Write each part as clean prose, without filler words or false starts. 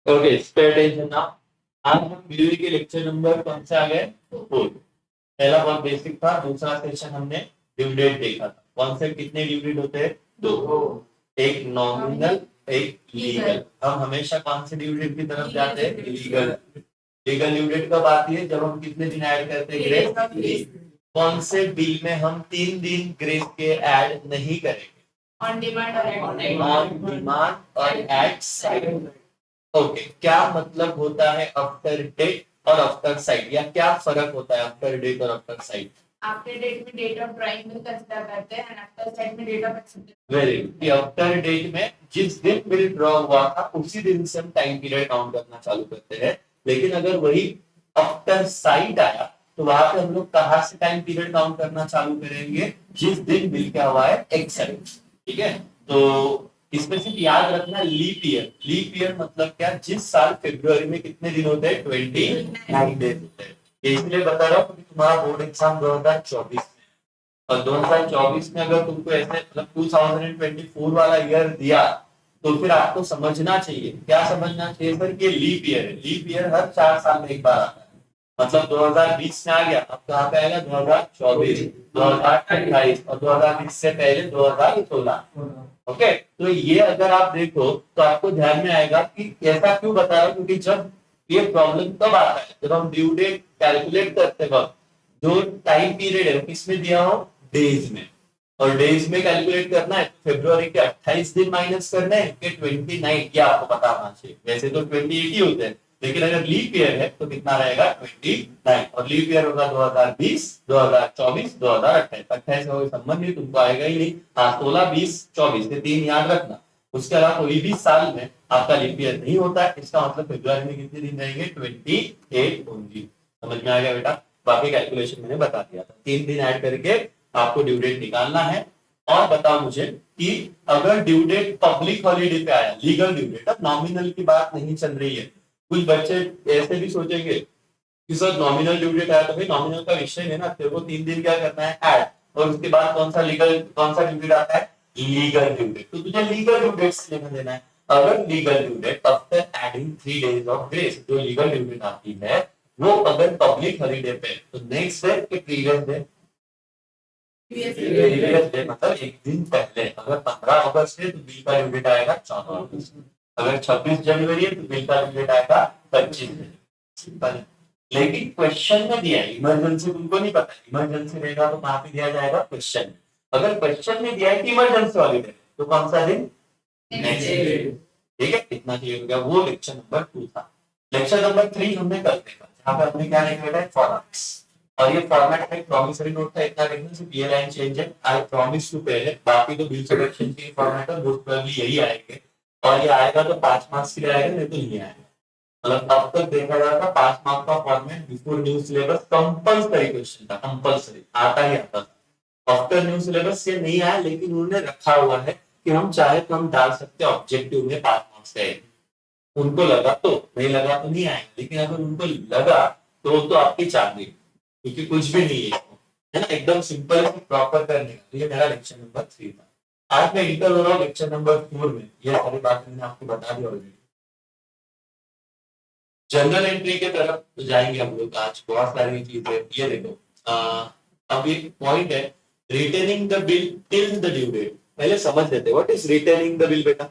Okay, pay attention now. आज हम video के लेक्चर नंबर कौन से आ गए? 4। पहला बहुत बेसिक था, दूसरा सेशन हमने ड्यू डेट देखा था। कौन से कितने ड्यू डेट होते हैं? 2। एक नॉमिनल, एक लीगल। हम हमेशा कौन से ड्यू डेट की तरफ जाते हैं? लीगल। लीगल ड्यू डेट कब आती है? जब हम कितने दिन ऐड करते हैं? ग्रेस। कौन से बिल में हम 3 दिन ग्रेस के ऐड नहीं करेंगे? ऑन डिमांड और एट साइट। ओके, क्या मतलब होता है आफ्टर डेट और आफ्टर साइट, या क्या फर्क होता है आफ्टर डेट और आफ्टर साइट? आफ्टर डेट में डेट ऑफ ड्राइंग में कंसीडर करते हैं एंड आफ्टर साइट में date of acceptance. Very good. After date में जिस दिन बिल ड्रॉ हुआ था उसी दिन से हम टाइम पीरियड काउंट करना चालू करते हैं। लेकिन अगर वही आफ्टर साइट आया तो वहां पे हम लोग कहाँ से टाइम पीरियड काउंट करना चालू करेंगे? जिस दिन बिल क्या हुआ है, एक्सेप्ट। ठीक है, तो इसमें सिर्फ याद रखना लीप ईयर। लीप ईयर मतलब क्या? जिस साल फरवरी में कितने दिन होते हैं? 29 डेज होते हैं। ये इसलिए बता रहा हूँ क्योंकि तुम्हारा बोर्ड एग्जाम 2024 में, और 2024 में अगर तुमको ऐसे मतलब 2024 वाला ईयर दिया तो फिर आपको समझना चाहिए। क्या समझना चाहिए सर? कि लीप ईयर है। लीप ईयर हर 4 साल में एक बार आता है। मतलब 2020 में आ गया, अब कहाँ पे आएगा? 2024, 2028 और 2020 से पहले 2016। ओके, तो ये अगर आप देखो तो आपको ध्यान में आएगा कि ऐसा क्यों बता रहा हूं, क्योंकि जब ये प्रॉब्लम तब आता है जब हम ड्यू डेट कैलकुलेट करते वक्त जो टाइम पीरियड है किसमें दिया हो? डेज में। और डेज में कैलकुलेट करना है तो फरवरी के 28 दिन माइनस करने हैं कि 29, क्या आपको पता होना चाहिए। वैसे तो 28 ही होते हैं, लेकिन अगर लीप ईयर है तो कितना रहेगा? 29। और लीप ईयर होगा 2020, 2024, 2028। 28 का कोई संबंध नहीं, तुमको आएगा ही नहीं। हाँ, 16, 20, 24 ये 3 याद रखना। उसके अलावा कोई भी साल में आपका लीप ईयर नहीं होता है। इसका मतलब फरवरी में कितने दिन रहेंगे? 28 ओनली। समझ में आ गया बेटा? बाकी कैलकुलेशन मैंने बता दिया था। 3 दिन ऐड करके आपको ड्यू डेट निकालना है। और बताओ मुझे कि अगर ड्यू डेट पब्लिक हॉलीडे पे आया, लीगल ड्यू डेट, अब नॉमिनल की बात नहीं चल रही है। कुछ बच्चे ऐसे भी सोचेंगे कि सर नॉमिनल ड्यू डेट आया तो भाई नॉमिनल का विषय है ना, तेरे को 3 दिन क्या करना है? ऐड। और उसके बाद कौन सा ड्यू डेट आता है? Legal due date. तो तुझे लीगल ड्यू डेट से लेना देना है। अगर legal due date after adding 3 days of grace, जो लीगल ड्यू डेट आती है वो अगर पब्लिक हॉलीडे पे तो नेक्स्ट डे के प्रीवियस डे, प्रीवियस डे मतलब एक दिन पहले। अगर 15 अगस्त है तो बिल का ड्यू डेट आएगा 14 अगस्त। अगर 26 जनवरी है तो बिल का ड्यू डेट आएगा 25 जनवरी। सिंपल है। लेकिन क्वेश्चन में दिया है, इमरजेंसी तुमको नहीं पता। इमरजेंसी रहेगा तो कहाँ पे दिया जाएगा? क्वेश्चन। अगर क्वेश्चन में दिया है कि इमरजेंसी वाले दिन तो कौन सा दिन? Next day. ठीक है, इतना क्लियर हो गया। वो लेक्चर नंबर 2 था। लेक्चर नंबर 3 हमने कल देखा, जहाँ पे हमने क्या लिखा है? फॉर्मेट्स। और ये फॉर्मेट में प्रॉमिसरी नोट था, इतना लिखना सिर्फ ये लाइन चेंज है, आई प्रॉमिस टू पे है। बाकी तो बिल सिलेक्शन के फॉर्मेट है, मोस्ट प्रोबेबली यही आएंगे। और ये आएगा तो 5 मार्क्स के लिए आएगा, नहीं तो नहीं आएगा। मतलब अब तक देखा जाता था 5 मार्क्स का format before new syllabus compulsory question था, कंपल्सरी आता ही आता था। आफ्टर न्यू सिलेबस ये नहीं आया, लेकिन उन्होंने रखा हुआ है कि हम चाहे तो हम डाल सकते हैं ऑब्जेक्टिव में 5 मार्क्स का। उनको लगा तो, नहीं लगा तो नहीं आएगा। लेकिन अगर उनको लगा तो आपकी चाबी, क्योंकि कुछ भी नहीं है ना, एकदम सिंपल है प्रॉपर करने का। ये मेरा लेक्चर नंबर 3 था। आज मैं इंटर हो रहा हूँ लेक्चर नंबर 4 में। ये सारी बातें मैंने आपको बता दी ऑलरेडी। जनरल एंट्री के तरफ तो जाएंगे हम लोग आज। बहुत सारी चीजें ये देखो, अब एक पॉइंट है, retaining the bill till the due date. पहले समझ लेते what is retaining the bill बेटा।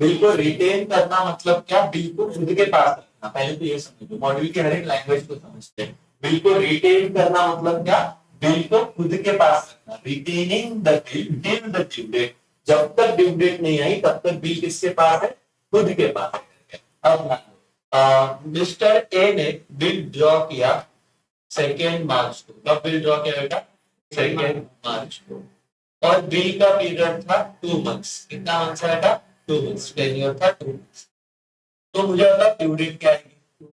बिल को रिटेन करना मतलब क्या? बिल को खुद के पास रखना। पहले तो ये समझो, मॉड्यूल के हर एक लैंग्वेज को समझते हैं। बिल को रिटेन करना मतलब क्या? बिल को खुद के पास रखना। Retaining the bill till the due date. जब तक ड्यू डेट नहीं आई तब तक बिल किसके पास है? खुद के पास है। अब मिस्टर ए ने बिल ड्रॉ किया 2 मार्च को। कब बिल ड्रॉ किया बेटा? 2 मार्च को। और बिल का पीरियड था 2 मंथ्स। कितना मंथ्स है बेटा? 2 मंथ्स। टेन्योर था 2 मंथ्स। तो मुझे बता ड्यू डेट क्या आएगी?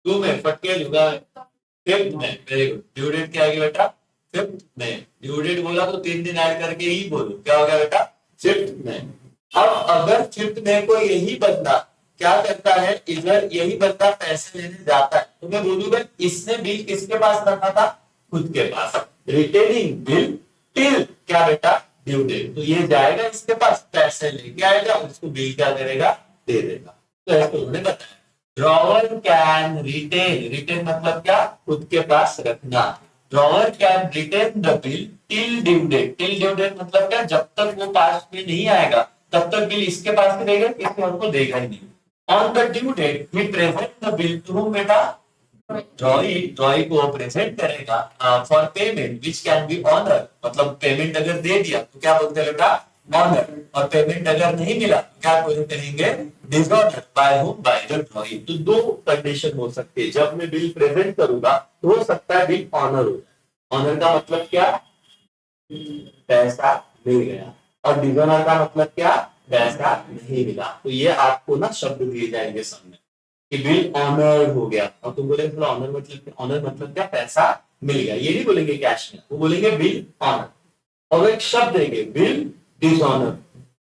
2 में फटके लूंगा, 5th में। Very good. ड्यू डेट क्या आएगी बेटा? 5th में। ड्यू डेट बोला तो 3 दिन ऐड करके ही बोलो, क्या हो गया बेटा? 5th में। अब अगर 5th में को यही बंदा क्या करता है, इधर यही बंदा पैसे लेने जाता है, तो मैं बोलूंगा इसने बिल किसके पास रखा था? खुद के पास। रिटेनिंग बिल टिल क्या बेटा? Due date. तो ये जाएगा इसके पास, पैसे लेके आएगा, उसको बिल क्या करेगा? दे देगा। तो ऐसे उन्होंने बताया। ड्रॉवर कैन रिटेन मतलब क्या, खुद के पास रखना। Drawer can retain the bill till due date मतलब क्या, जब तक वो पास में नहीं आएगा तब तक बिल इसके पास ही रहेगा, किसी और को देगा ही नहीं। ऑन द ड्यू डेट ही present the bill to whom बेटा, ड्रॉई को प्रेजेंट करेगा for payment which can be honour, मतलब पेमेंट अगर दे दिया तो क्या बोलते हैं बेटा, ऑनर, और पेमेंट अगर नहीं मिला तो क्या करेंगे, dishonour, by whom, by the ड्रॉई। तो दो कंडीशन हो सकती है, जब मैं बिल प्रेजेंट करूंगा तो हो सकता है बिल ऑनर हो जाए। ऑनर का मतलब क्या, पैसा मिल गया, और डिसऑनर का मतलब क्या, पैसा नहीं मिला। तो ये आपको ना शब्द दिए जाएंगे सामने कि बिल ऑनर हो गया, और तुम बोले ऑनर मतलब, ऑनर मतलब क्या, पैसा मिल गया। ये नहीं बोलेंगे कैश में, वो बोलेंगे बिल ऑनर, और एक शब्द देंगे बिल डिसऑनर।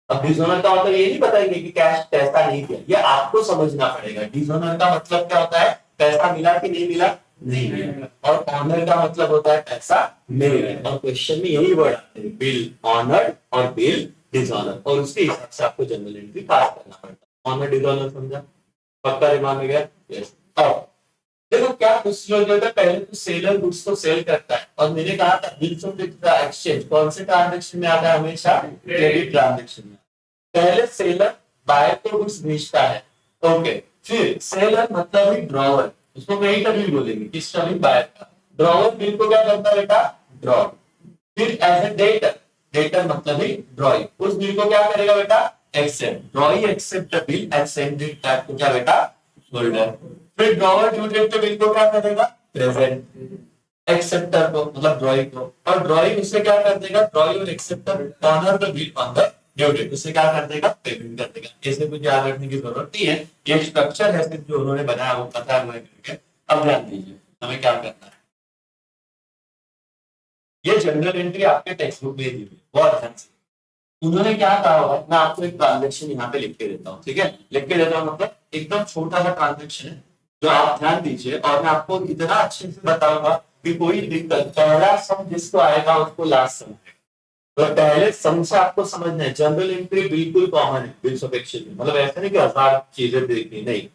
अब डिसऑनर का मतलब ये नहीं बताएंगे कि कैश पैसा नहीं दिया, ये आपको समझना पड़ेगा। डिसऑनर का मतलब क्या होता है, पैसा मिला कि नहीं मिला, नहीं मिला, और ऑनर का मतलब होता है पैसा मिल गया। और क्वेश्चन में यही वर्ड आते हैं, बिल ऑनर और बिल डिसऑनर, और उसके हिसाब से आपको जनरल एंट्री पास करना पड़ता है। ऑनर डिसऑनर समझा, पक्का दिमाग में गया। यस। अब देखो क्या कुछ लोग जो है पहले तो सेलर गुड्स को सेल करता है, और मैंने कहा था बिल्स ऑफ एक्सचेंज कौन से ट्रांजेक्शन में आता है, हमेशा क्रेडिट ट्रांजेक्शन में। पहले सेलर बायर को गुड्स भेजता है, ओके, फिर सेलर मतलब ही ड्रॉवर, उसको कहीं का बिल बोलेंगे, किसका बिल, बायर का। ड्रॉवर बिल को क्या करता है बेटा, ड्रॉ। फिर एज ए डेटर, डेटर मतलब ही ड्रॉई, उस बिल को क्या करेगा बेटा, accept. Drawee accept the bill and send it back to क्या बेटा, होल्डर। फिर ड्रॉवर ड्यू डेट पे बिल को क्या करेगा, प्रेजेंट एक्सेप्टर को, मतलब ड्रॉई को, और ड्रॉई उसे क्या कर देगा, ड्रॉई और acceptor honour the bill on the due date, उसे क्या कर देगा, पेमेंट कर देगा। ऐसे कुछ याद रखने की जरूरत नहीं है, ये स्ट्रक्चर है सिर्फ जो उन्होंने बनाया वो पता हुआ है करके। अब ध्यान दीजिए हमें क्या करना है, ये जनरल एंट्री आपके टेक्स्ट बुक में दी हुई है, बहुत ध्यान से। उन्होंने क्या कहा हुआ है, मैं आपको एक ट्रांजेक्शन यहाँ पे लिख के देता हूँ, ठीक है, लिख के देता हूँ, मतलब एकदम छोटा सा ट्रांजेक्शन है जो आप ध्यान दीजिए, और मैं आपको इतना अच्छे से बताऊंगा कि कोई दिक्कत, पहला सम जिसको आएगा उसको लास्ट सम आएगा। तो पहले सम से आपको समझना है, जनरल एंट्री बिल्कुल कॉमन है बिल्स ऑफ एक्सचेंज में, मतलब ऐसा नहीं कि 1000 चीजें देखनी, नहीं।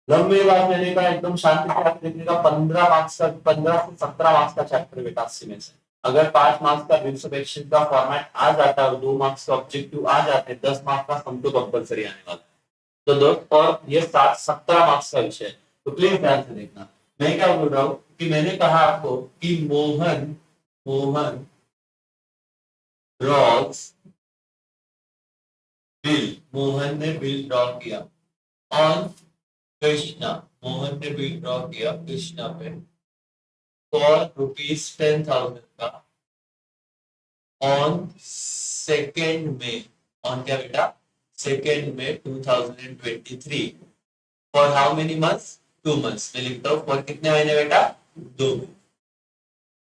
लंबे बाद मैंने कहा एकदम शांति से आप देखने का 15 मार्क्स का, 15 से 17 मार्क्स का चैप्टर बेटा 80 में से। अगर 5 मार्क्स का बिल्स ऑफ एक्सचेंज का फॉर्मेट आ जाता है और 2 मार्क्स का ऑब्जेक्टिव आ जाते हैं, 10 मार्क्स का सम तो कंपलसरी आने वाला है। तो दोस्त, और ये 17 मार्क्स का विषय है, तो प्लीज ध्यान से देखना। मैं क्या बोल रहा हूँ कि मैंने कहा आपको कि मोहन मोहन ड्रॉज बिल, मोहन ने बिल ड्रॉ किया ऑन कृष्णा, मोहन ने बिल ड्रॉ किया कृष्णा पे फॉर ₹10,000 का ऑन 2 मई, ऑन क्या बेटा, 2 मई 2023, for how many months, 2 months. मैं लिखता हूँ फॉर कितने महीने बेटा, 2 महीने।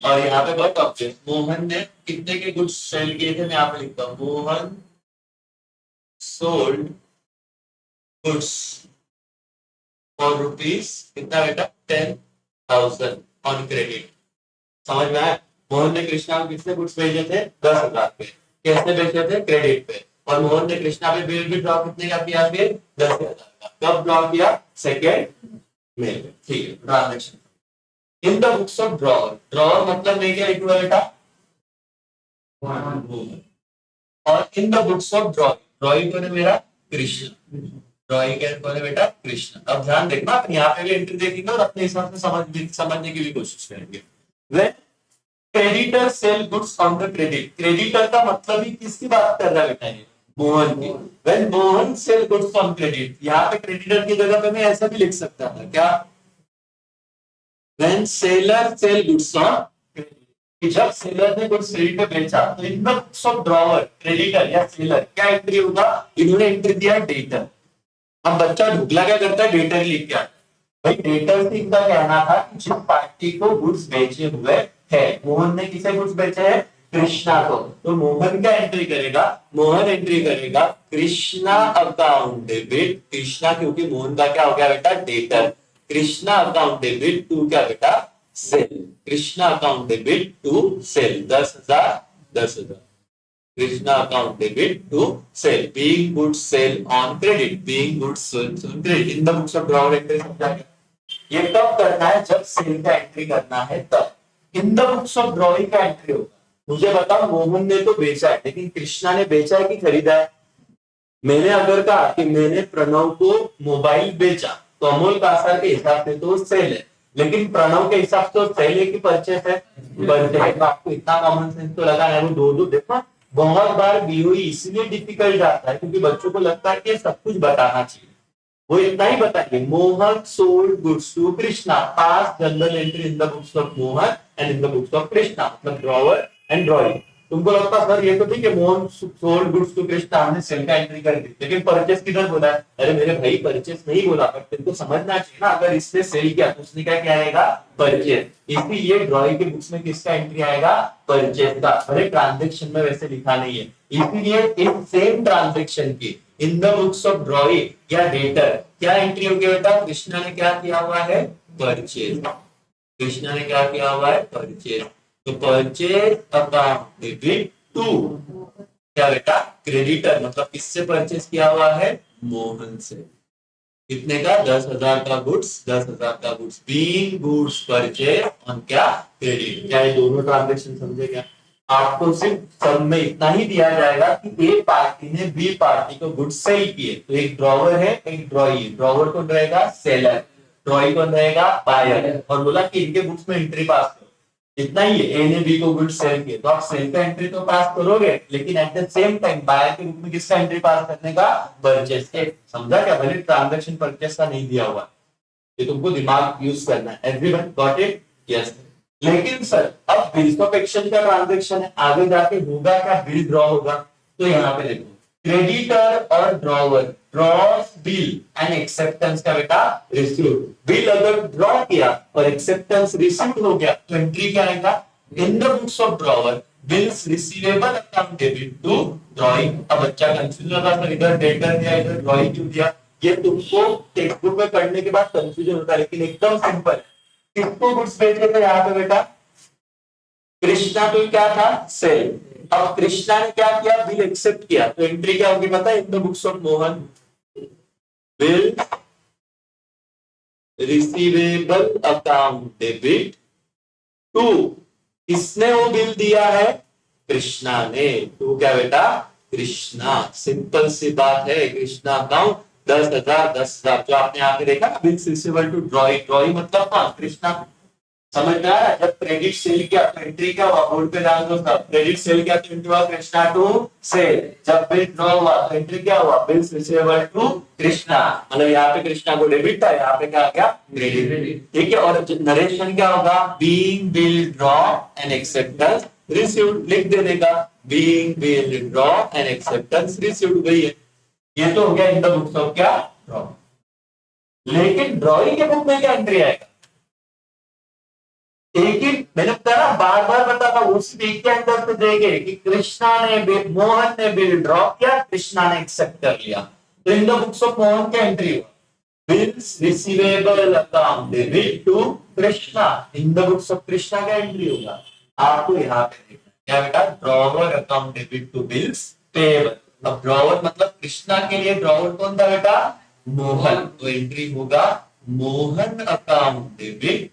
और यहाँ पे बहुत ऑप्शन, मोहन ने कितने के गुड्स सेल किए थे, मैं यहाँ पे लिखता हूँ Mohan sold goods for rupees कितना बेटा, 10,000 ऑन क्रेडिट। समझ में आया, मोहन ने कृष्णा को कितने गुड्स भेजे थे, 10,000 पे, कैसे भेजे थे, क्रेडिट पे, और मोहन ने कृष्णा पे बिल भी ड्रॉ कितने का किया, फिर 10,000 का। कब ड्रॉ किया, 2 मई में, ठीक है। Transaction in the books of drawer, drawer मतलब मैं क्या लिखूंगा बेटा, और in the books of drawing, drawing कौन है मेरा, कृष्ण, ड्रॉइंग कौन है बेटा, कृष्ण। अब ध्यान देखना, अपन यहाँ पे भी एंट्री देखेंगे और अपने हिसाब से समझने की भी कोशिश करेंगे। When creditor sell goods on the credit, creditor का मतलब ही किसकी बात कर रहा है बेटा, ये मोहन की। When Mohan sell goods on credit, यहाँ पे क्रेडिटर की जगह पे मैं ऐसा भी लिख सकता था क्या, When seller sell goods on credit, कि जब सेलर ने गुड्स क्रेडिट पे बेचा तो in the books of drawer creditor या सेलर क्या एंट्री होगा, इन्होंने एंट्री दिया डेटर। अब बच्चा ढुकला क्या करता है, डेटर लिख के आता है। भाई डेटर से इनका कहना था कि जिस पार्टी को गुड्स बेचे हुए है, मोहन ने किसे गुड्स बेचे हैं, कृष्णा को, तो मोहन क्या एंट्री करेगा, मोहन एंट्री करेगा कृष्णा अकाउंट डेबिट, कृष्णा क्योंकि मोहन का क्या हो गया बेटा, debtor, Krishna account debit to क्या बेटा, sale, Krishna account debit to sale, 10,000 10,000। Krishna account debit to sale, being goods sale on credit, being goods sold on credit in the books of drawer entry. समझा क्या? ये कब करना है? जब सेल का एंट्री करना है तब इन द बुक्स ऑफ ड्रॉइंग का एंट्री होगा। मुझे बताओ, मोहन ने तो बेचा है, लेकिन कृष्णा ने बेचा है कि खरीदा है? मैंने अगर कहा कि मैंने प्रणव को मोबाइल बेचा, तो अमोल कासार के हिसाब से तो सेल है, लेकिन प्रणव के हिसाब से तो सेल है कि परचेस है? परचेस है। तो आपको इतना कॉमन सेंस तो लगा है। वो दो दो देखो, बहुत बार बीओई इसलिए डिफिकल्ट जाता है क्योंकि बच्चों को लगता है कि सब कुछ बताना चाहिए। वो इतना ही बताएंगे, Mohan sold goods to Krishna, pass journal entry in the books of Mohan and in the books of Krishna, मतलब ड्रॉवर एंड ड्रॉइंग। तुमको लगता है सर ये तो ठीक है, Mohan sold goods to Krishna, हमने सेल का एंट्री कर दी, लेकिन परचेस किधर बोला है? अरे मेरे भाई, परचेस नहीं बोला, पर तुमको समझना चाहिए ना, अगर इसने सेल किया तो उसने क्या आएगा? परचेस। इसीलिए ड्रॉइंग के बुक्स में किसका एंट्री आएगा? परचेस का। अरे ट्रांजेक्शन में वैसे लिखा नहीं है, इसीलिए इस सेम ट्रांजेक्शन की इन द बुक्स ऑफ ड्रॉइंग या डेटर क्या एंट्री होगी बेटा? कृष्णा ने क्या किया हुआ है? परचेज। कृष्णा ने क्या किया हुआ है? परचेज। तो परचेज अकाउंट डेबिट टू क्या बेटा? क्रेडिटर। मतलब किससे परचेज किया हुआ है? मोहन से। कितने का? 10,000 का गुड्स, 10,000 का goods, being goods purchase on क्या? क्रेडिट। क्या ये दोनों ट्रांजेक्शन समझे क्या? आपको सिर्फ सब में इतना ही दिया जाएगा कि ए पार्टी ने बी पार्टी को गुड्स सेल किए, तो एक ड्रॉवर है, एक ड्रॉई। ड्रॉवर कौन रहेगा? सेलर। ड्रॉई कौन रहेगा? बायर। और बोला कि इनके बुक्स में एंट्री पास करो। इतना ही है, ए ने बी को गुड्स सेल किए, तो आप सेल का एंट्री तो पास करोगे, लेकिन at the same time buyer के बुक में किसका एंट्री पास करने का? परचेस के। समझा क्या? भले ट्रांजैक्शन परचेस का नहीं दिया हुआ, ये तुमको दिमाग यूज करना है। Everyone got it? यस। लेकिन सर अब बिल्स ऑफ एक्सचेंज का ट्रांजैक्शन है, आगे जाके होगा क्या? बिल ड्रॉ होगा। तो यहाँ पे देखो, क्रेडिटर और ड्रॉवर ड्रॉस बिल एंड एक्सेप्टेंस का बेटा रिसीव। बिल अगर ड्रॉ किया और एक्सेप्टेंस रिसीव्ड हो गया तो एंट्री क्या आएगा? In the books of drawer bills receivable account debit to drawing. अब बच्चा कंफ्यूज होगा, सर इधर डेटर दिया, इधर ड्रॉइंग क्यों दिया? ये तुमको टेक्स्ट बुक में पढ़ने के बाद कंफ्यूजन होता है, लेकिन एकदम सिंपल है। किसको गुड्स बेचे थे यहाँ पे बेटा? कृष्णा को क्या था? सेल। अब कृष्णा ने क्या किया? बिल एक्सेप्ट किया, तो एंट्री क्या होगी पता है? In the books of Mohan bill receivable account debit to. किसने वो बिल दिया है? कृष्णा ने। तो क्या बेटा? कृष्णा। सिंपल सी बात है। कृष्णा अकाउंट 10,000, 10,000। जो आपने यहाँ पे देखा bills receivable to drawing, drawing मतलब कौन? कृष्णा। समझ में आ रहा है? जब क्रेडिट सेल किया तो एंट्री क्या हुआ? बोर्ड पे डाल दो सब। क्रेडिट सेल किया तो एंट्री हुआ कृष्णा टू सेल। जब बिल ड्रॉ हुआ तो एंट्री क्या हुआ? Bills receivable to Krishna. मतलब यहाँ पे कृष्णा को डेबिट था, यहाँ पे क्या आ गया? क्रेडिट। ठीक है। और नरेशन क्या होगा? Being bill draw and acceptance received लिख देने का। Being bill draw and acceptance received गई है। ये तो हो गया इन द बुक्स ऑफ क्या? ड्रॉ। लेकिन ड्रॉइंग के बुक में क्या एंट्री आएगा? एक ही मैंने बताया, बार बार बताता हूं, उस वीक के अंदर से देंगे कि कृष्णा ने मोहन ने बिल ड्रॉ किया, कृष्णा ने एक्सेप्ट कर लिया, तो in the books of Mohan क्या एंट्री हुआ? Bills receivable account debit to Krishna. In the books of Krishna का एंट्री होगा। आपको यहाँ पे देखना क्या बेटा? Drawer account debit to bills payable. अब ड्रॉवर मतलब कृष्णा के लिए ड्रॉवर कौन था बेटा? मोहन। तो एंट्री होगा Mohan account debit,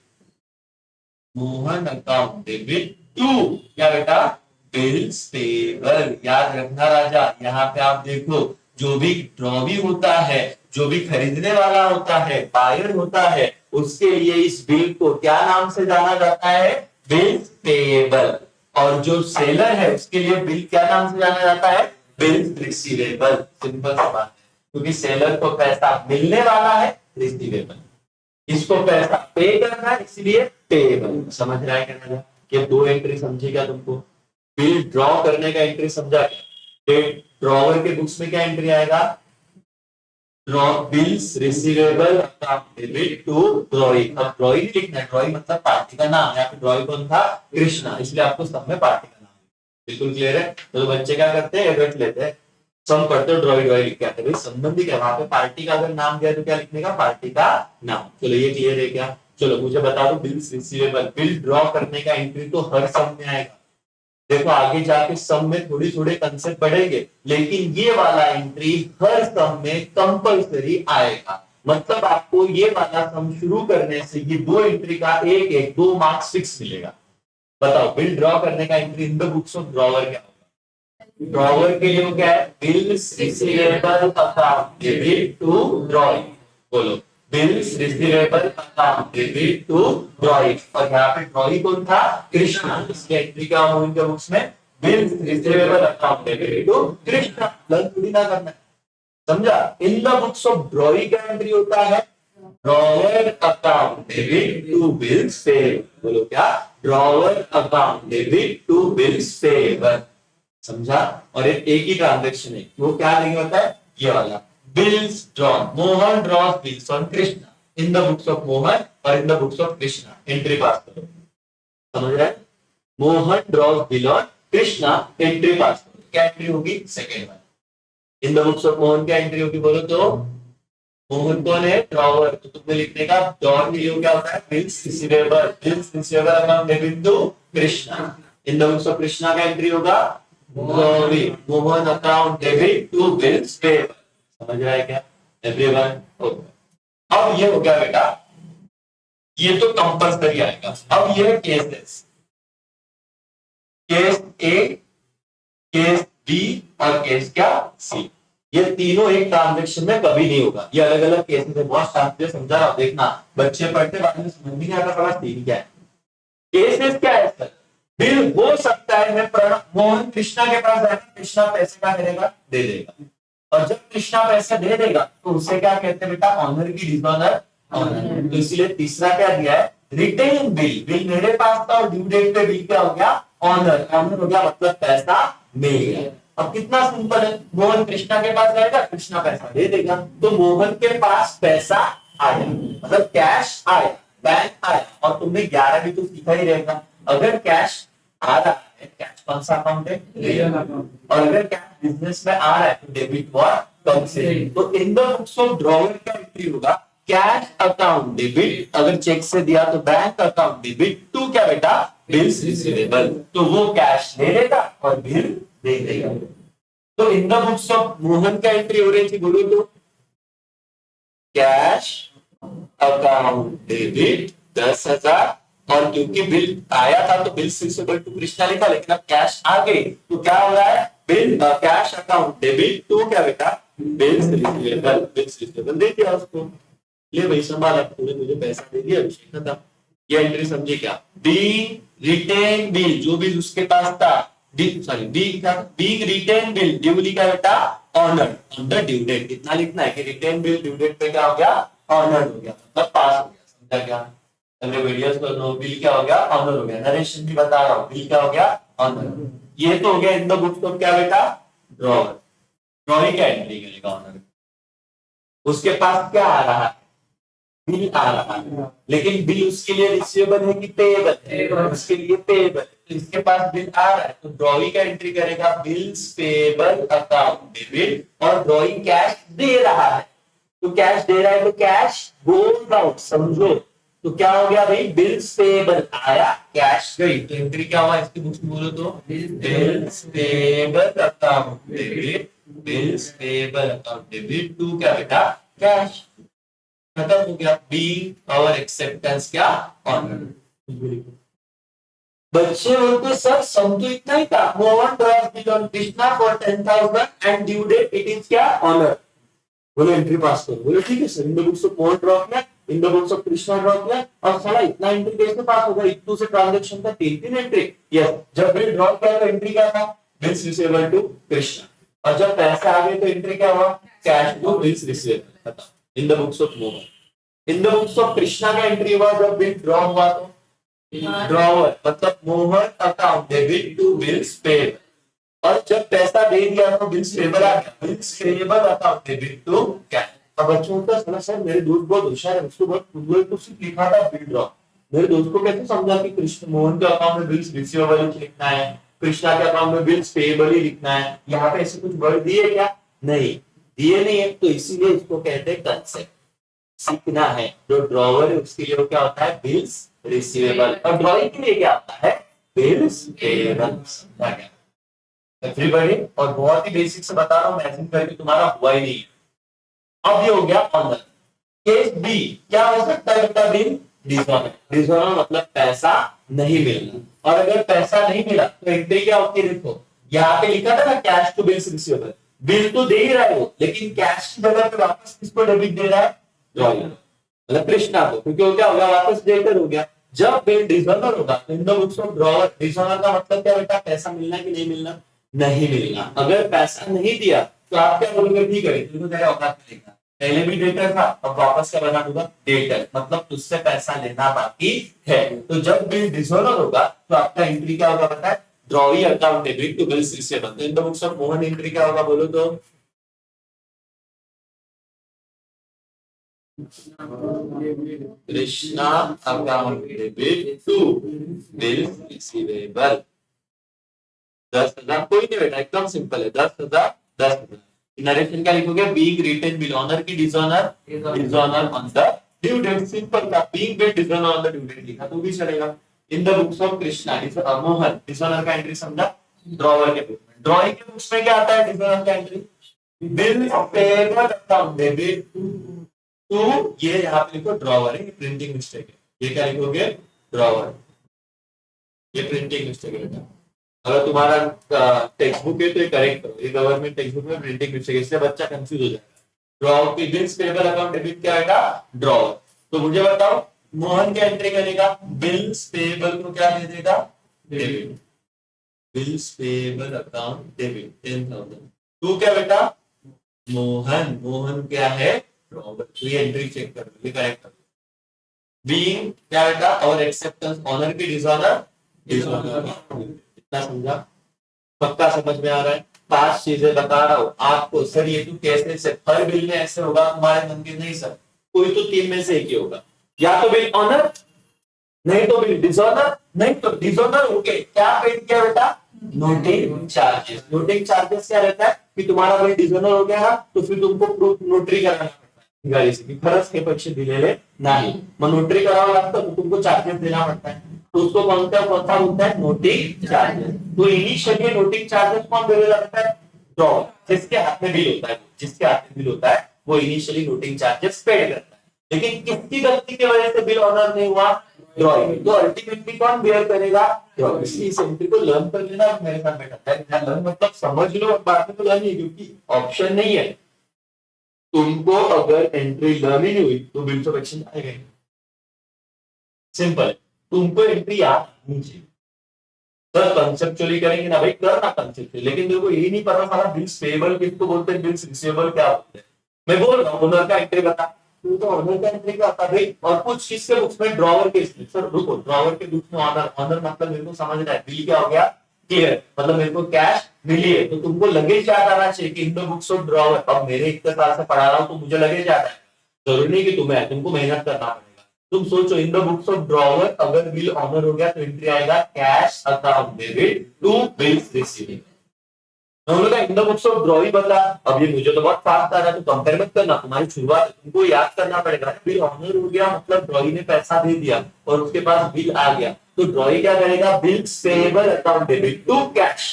Mohan account debit to क्या बेटा? Bills payable. याद रखना राजा, यहाँ पे आप देखो, जो भी ड्रॉ भी होता है, जो भी खरीदने वाला होता है, बायर होता है, उसके लिए इस बिल को क्या नाम से जाना जाता है? Bills payable. और जो सेलर है उसके लिए बिल क्या नाम से जाना जाता है? Bills receivable. सिंपल सी बात है, क्योंकि सेलर को पैसा मिलने वाला है, रिसीवेबल। इसको पैसा पे करना है, इसलिए पेएबल। समझ रहा है क्या? ये दो एंट्री समझे क्या तुमको? बिल ड्रॉ करने का एंट्री समझा क्या? ड्रॉवर के बुक्स में क्या एंट्री आएगा? Draw bills receivable account debit to drawing. अब ड्रॉइंग लिखना है, ड्रॉइंग मतलब पार्टी का नाम। यहाँ पे ड्रॉइंग कौन था? कृष्णा। इसलिए आपको सब में पार्टी का नाम बिल्कुल क्लियर है। तो बच्चे क्या करते हैं? रट लेते हैं, सम पढ़ते हो ड्रॉइंग ड्रॉइंग लिख के आते हैं। भाई संबंधी क्या? वहां पे पार्टी का अगर नाम दिया तो क्या लिखने का? पार्टी का नाम। चलो ये क्लियर है क्या? चलो मुझे बता दो, बिल्स रिसीवेबल, बिल ड्रॉ करने का एंट्री तो हर सम में आएगा। देखो आगे जाके सम में थोड़ी थोड़े कंसेप्ट बढ़ेंगे, लेकिन ये वाला एंट्री हर सम में कंपल्सरी आएगा। मतलब आपको ये वाला सम शुरू करने से ये दो एंट्री का एक एक 2 मार्क्स फिक्स मिलेगा। बताओ बिल ड्रॉ करने का entry in the books of drawer क्या होगा? ड्रॉवर के लिए क्या है? Bills receivable account debit to drawing. बोलो, bills receivable account debit to drawing. और यहाँ पे ड्रॉइंग कौन था? कृष्णा। इसकी एंट्री क्या होगी इनके बुक्स में? Bills receivable account debit to Krishna. Learn थोड़ी ना करना है, समझा? In the books of drawing का एंट्री होता है drawer account debit to bills payable. बोलो क्या? Drawer account debit to bills payable. समझा? और एक ही ट्रांजैक्शन है, वो क्या देंगे होता है? ये वाला bills drawn. Mohan draws bills on Krishna in the books of Mohan और in the books of Krishna. Entry pass करो, समझ रहे? Mohan draws bill on Krishna, entry pass करो। क्या एंट्री होगी? Second one. In the books of Mohan क्या एंट्री होगी बोलो तो? मोहन कौन है? ड्रॉवर। तो तुम्हें लिखने का ड्रॉवर के लिए क्या होता है? Bills receivable. Bills receivable account debit to Krishna. In the books of Krishna का एंट्री होगा drawing. Mohan account debit to bills payable. समझ रहा है क्या एवरीवन? ओके, अब ये हो गया बेटा, ये तो कंपल्सरी आएगा। अब ये है केसेस, केस ए, केस बी और केस क्या? सी। ये तीनों एक ट्रांजेक्शन में कभी नहीं होगा, ये अलग अलग केसेस है। बहुत शांति से समझा रहा हूं, देखना बच्चे पढ़ते बाद में समझ नहीं आता थोड़ा ठीक क्या है। केसेस क्या है सर? बिल हो सकता है मैं मोहन कृष्णा के पास जाएगा, कृष्णा पैसे का करेगा, दे देगा। और जब कृष्णा पैसे दे देगा तो उसे क्या कहते हैं बेटा? ऑनर की डिसऑनर ऑनर। तो इसलिए तीसरा क्या दिया है? Retain bill. बिल मेरे पास था और ड्यू डेट पे बिल क्या हो गया? ऑनर। ऑनर हो गया मतलब पैसा मिल गया। अब कितना सिंपल है, मोहन कृष्णा के पास जाएगा, कृष्णा पैसा दे देगा, तो मोहन के पास पैसा आया, मतलब कैश आया, बैंक आया। और तुमने 11 भी तो सीखा ही रहेगा, अगर कैश आ रहा है, कैश कौन सा अकाउंट है? और अगर कैश बिजनेस में आ रहा है तो डेबिट और कम से। तो in the books of drawer का एंट्री होगा कैश अकाउंट डेबिट, अगर चेक से दिया तो बैंक अकाउंट डेबिट टू क्या बेटा? Bills receivable. तो वो कैश ले लेगा और बिल दे देगा। तो in the books of Mohan का एंट्री हो रही थी बोलो तो कैश अकाउंट डेबिट 10,000, और क्योंकि बिल आया था तो बिल्स रिसीवेबल टू कृष्णा लिखा, लेकिन अब कैश आ गई तो क्या हो रहा है? Bill cash account debit to क्या बेटा? Bills receivable. बिल्स रिसीवेबल दे दिया उसको, ले भाई संभाल, तूने मुझे पैसा दे दिया, अभिषेक खत्म। ये एंट्री समझे क्या? बी रिटेन बिल, जो बिल उसके पास था, sorry B retain bill due लिखा बेटा ऑनर अंडर ड्यू डेट। इतना लिखना है कि रिटेन बिल ड्यू डेट पे क्या हो गया? ऑनर हो गया, मतलब पास हो गया। समझा क्या? अगले वीडियोस को नो, बिल क्या हो गया? ऑनर हो गया। नरेशन भी बता रहा हूँ, बिल क्या हो गया? ऑनर। ये तो हो गया इन द बुक्स ऑफ क्या बेटा? ड्रॉवर। ड्रॉइंग क्या एंट्री करेगा? ऑनर। उसके पास क्या आ रहा है? बिल आ रहा है, लेकिन बिल उसके लिए रिसीवेबल है कि पेएबल है? उसके लिए पेएबल। तो इसके पास बिल आ रहा है तो ड्रॉइंग का एंट्री करेगा बिल्स पेएबल अकाउंट डेबिट, और ड्रॉइंग कैश दे रहा है तो कैश दे रहा है तो कैश गोज आउट। समझो तो क्या हो गया भाई? बिल्स पेएबल आया, कैश गई, तो एंट्री क्या हुआ इसकी बुक्स में बोलो तो? Bills payable account debit, bills payable account debit to क्या बेटा? कैश। खत्म हो गया। बी आवर एक्सेप्टेंस क्या? ऑनर। बच्चे बोलते सर सम तो इतना ही था, Mohan draws bill on Krishna for 10,000 and due date it is क्या? ऑनर। बोलो एंट्री पास करो। बोलो ठीक है sir, in the books of Mohan draw किया, in the books of Krishna draw किया, और साला इतना एंट्री कैसे पास होगा? इतू से ट्रांजैक्शन का 3 एंट्री। यस, जब बिल ड्रॉ किया तो एंट्री क्या था? बिल्स रिसीवेबल टू कृष्णा, और जब पैसे आ गए तो एंट्री क्या हुआ? Cash to bills receivable. खत्म। In the books of Mohan. In the books of Krishna का एंट्री हुआ जब बिल ड्रॉ हुआ तो ड्रॉवर, मतलब Mohan account debit to bills paid, और जब पैसा दे दिया तो बिल्स पेबल आ गया, bills payable account debit to cash. अब बच्चों का सुना सर मेरे दोस्त बहुत होशियार है, उसको बहुत तो सिर्फ लिखा था बिल ड्रॉ। मेरे दोस्त को कैसे समझा कि कृष्ण मोहन के अकाउंट में बिल्स रिसीवेबल लिखना है, कृष्णा के अकाउंट में बिल्स पेबल ही लिखना है। यहाँ पे ऐसे कुछ वर्ड दिए क्या? नहीं दिए नहीं है, तो इसीलिए इसको कहते हैं कंसेप्ट। सीखना है जो ड्रॉवर है उसके लिए क्या होता है? Bills receivable. और ड्रॉइंग के लिए क्या होता है? Bills payable. समझा क्या एवरीबॉडी? और बहुत ही बेसिक से बता रहा हूँ, मैसेज करके तुम्हारा हुआ ही नहीं है। अब ये हो गया ऑनर। केस बी क्या हो सकता है बेटा? Bill dishonour. डिसऑनर मतलब पैसा नहीं मिलना। और अगर पैसा नहीं मिला तो एंट्री क्या होती है? देखो यहाँ पे लिखा था ना, cash to bills receivable. Bill तो दे ही रहा है वो, लेकिन कैश की जगह पे वापस किसको डेबिट दे रहा है? ड्रॉइंग मतलब कृष्णा को, क्योंकि वो क्या हो गया? वापस डेटर हो गया। जब बिल डिसऑनर होगा तो in the books of drawer, dishonour का मतलब क्या बेटा? पैसा मिलना कि नहीं मिलना? नहीं मिलना। अगर पैसा नहीं दिया तो आप क्या बोलोगे? ठीक है, तुमको तेरा औकात में देखना, पहले भी डेटर था, अब वापस क्या बना दूंगा? डेटर, मतलब तुझसे पैसा लेना बाकी है। तो जब बिल डिसऑनर होगा तो आपका एंट्री क्या होगा पता है? Drawee account debit to bills receivable. तो in the books of Mohan entry क्या होगा बोलो तो? Krishna account debit to bills receivable 10,000। कोई नहीं बेटा, एकदम सिंपल है, 10,000 10,000। नरेशन क्या लिखोगे? बीइंग रिटन बिल ऑनर की dishonour? Dishonour on the due date. Simple था, being bill dishonour on the due date लिखा तो भी चलेगा। In the books of Krishna Mohan dishonour का एंट्री समझा? ड्रॉवर के बुक में। ड्रॉइंग के बुक्स में क्या आता है डिसऑनर का entry? Bill payable account debit to, ये यहाँ पे लिखो ड्रॉवर है, ये प्रिंटिंग मिस्टेक है। ये क्या लिखोगे? ड्रॉवर। ये प्रिंटिंग मिस्टेक है बेटा। अगर तुम्हारा टेक्स्ट बुक है तो ये करेक्ट करो, ये गवर्नमेंट टेक्स्ट बुक में प्रिंटिंग मिस्टेक है, इसलिए बच्चा कंफ्यूज हो जाएगा। ड्रॉ की बिल्स पेबल अकाउंट डेबिट क्या आएगा? ड्रॉवर। तो मुझे बताओ मोहन क्या एंट्री करेगा? बिल्स पेबल को क्या दे देगा? Debit. Bills payable account debit 10,000। तू क्या बेटा? मोहन। मोहन क्या है? ड्रॉवर। तो ये एंट्री चेक कर लो, ये करेक्ट कर। बीइंग क्या बेटा? और एक्सेप्टेंस ऑनर की डिसऑनर? डिसऑनर। कितना समझा? पक्का समझ में आ रहा है? 5 चीजें बता रहा हूं आपको। सर ये तो कैसे से हर बिल में ऐसे होगा तुम्हारे मन के? नहीं सर, कोई तो 3 में से एक ही होगा। या तो बिल ऑनर, नहीं तो बिल डिसऑनर, नहीं तो डिसऑनर ओके। क्या पेड किया बेटा? Noting charges. नोटिंग चार्जेस क्या रहता है कि तुम्हारा बिल डिसऑनर हो गया तो फिर तुमको प्रूफ नोटरी कराना पड़ता है गाड़ी से, खरच के पैसे दिलेले नाही, मग नोटरी करावं लागतं तो तुमको चार्जेस देना पड़ता है। तो उसको कौन सा बोलता है? Noting charges. तो इनिशियली नोटिंग चार्जेस कौन देने लगता है? ड्रॉवर। जिसके हाथ में बिल होता है, जिसके हाथ में बिल होता है वो इनिशियली नोटिंग चार्जेस पेड करता है। लेकिन किसकी गलती की वजह से बिल ऑनर नहीं हुआ? ड्रॉइंग। तो अल्टीमेटली कौन बेयर करेगा? ड्रॉइंग। इसलिए इस एंट्री को लर्न कर लेना मेरे साथ बेटा। लर्न मतलब समझ लो, बाद में तो लर्न ही, क्योंकि ऑप्शन नहीं है। तुमको अगर एंट्री लर्न ही नहीं हुई तो बिल ऑफ एक्सचेंज आएगा। सिंपल। तुमको एंट्री याद नहीं चाहिए। सर कंसेप्चुअली करेंगे ना भाई, करना कंसेप्चुअली, लेकिन मेरे को यही नहीं पता साला बिल्स पेबल किसको बोलते हैं, बिल्स रिसीवेबल क्या बोलते हैं। मैं बोल रहा हूँ ओनर का एंट्री बता, तू तो ऑनर का एंट्री का आता भाई। और कुछ किसके बुक्स में? ड्रॉवर के। सर रुको, ड्रॉवर के बुक्स में ऑनर, ऑनर मतलब मेरे को समझ रहा है, बिल क्या हो गया? क्लियर, मतलब मेरे को कैश मिली है तो तुमको लगेज याद आना चाहिए कि इन द बुक्स ऑफ ड्रॉवर। अब मेरे इतने साल से पढ़ा रहा हूँ तो मुझे लगेज याद है, जरूरी नहीं कि तुम्हें, तुमको मेहनत करना पड़ेगा। तुम सोचो in the books of drawer अगर बिल ऑनर हो गया तो एंट्री आएगा cash account debit to bills receivable. उन्होंने कहा in the books of draw ही बता। अब ये मुझे तो बहुत फास्ट आ रहा है, तो कंपेयर मत करना, तुम्हारी शुरुआत है, तुमको याद करना पड़ेगा। बिल ऑनर हो गया मतलब ड्रॉई ने पैसा दे दिया और उसके पास बिल आ गया, तो ड्रॉई क्या करेगा? Bills payable account debit to cash.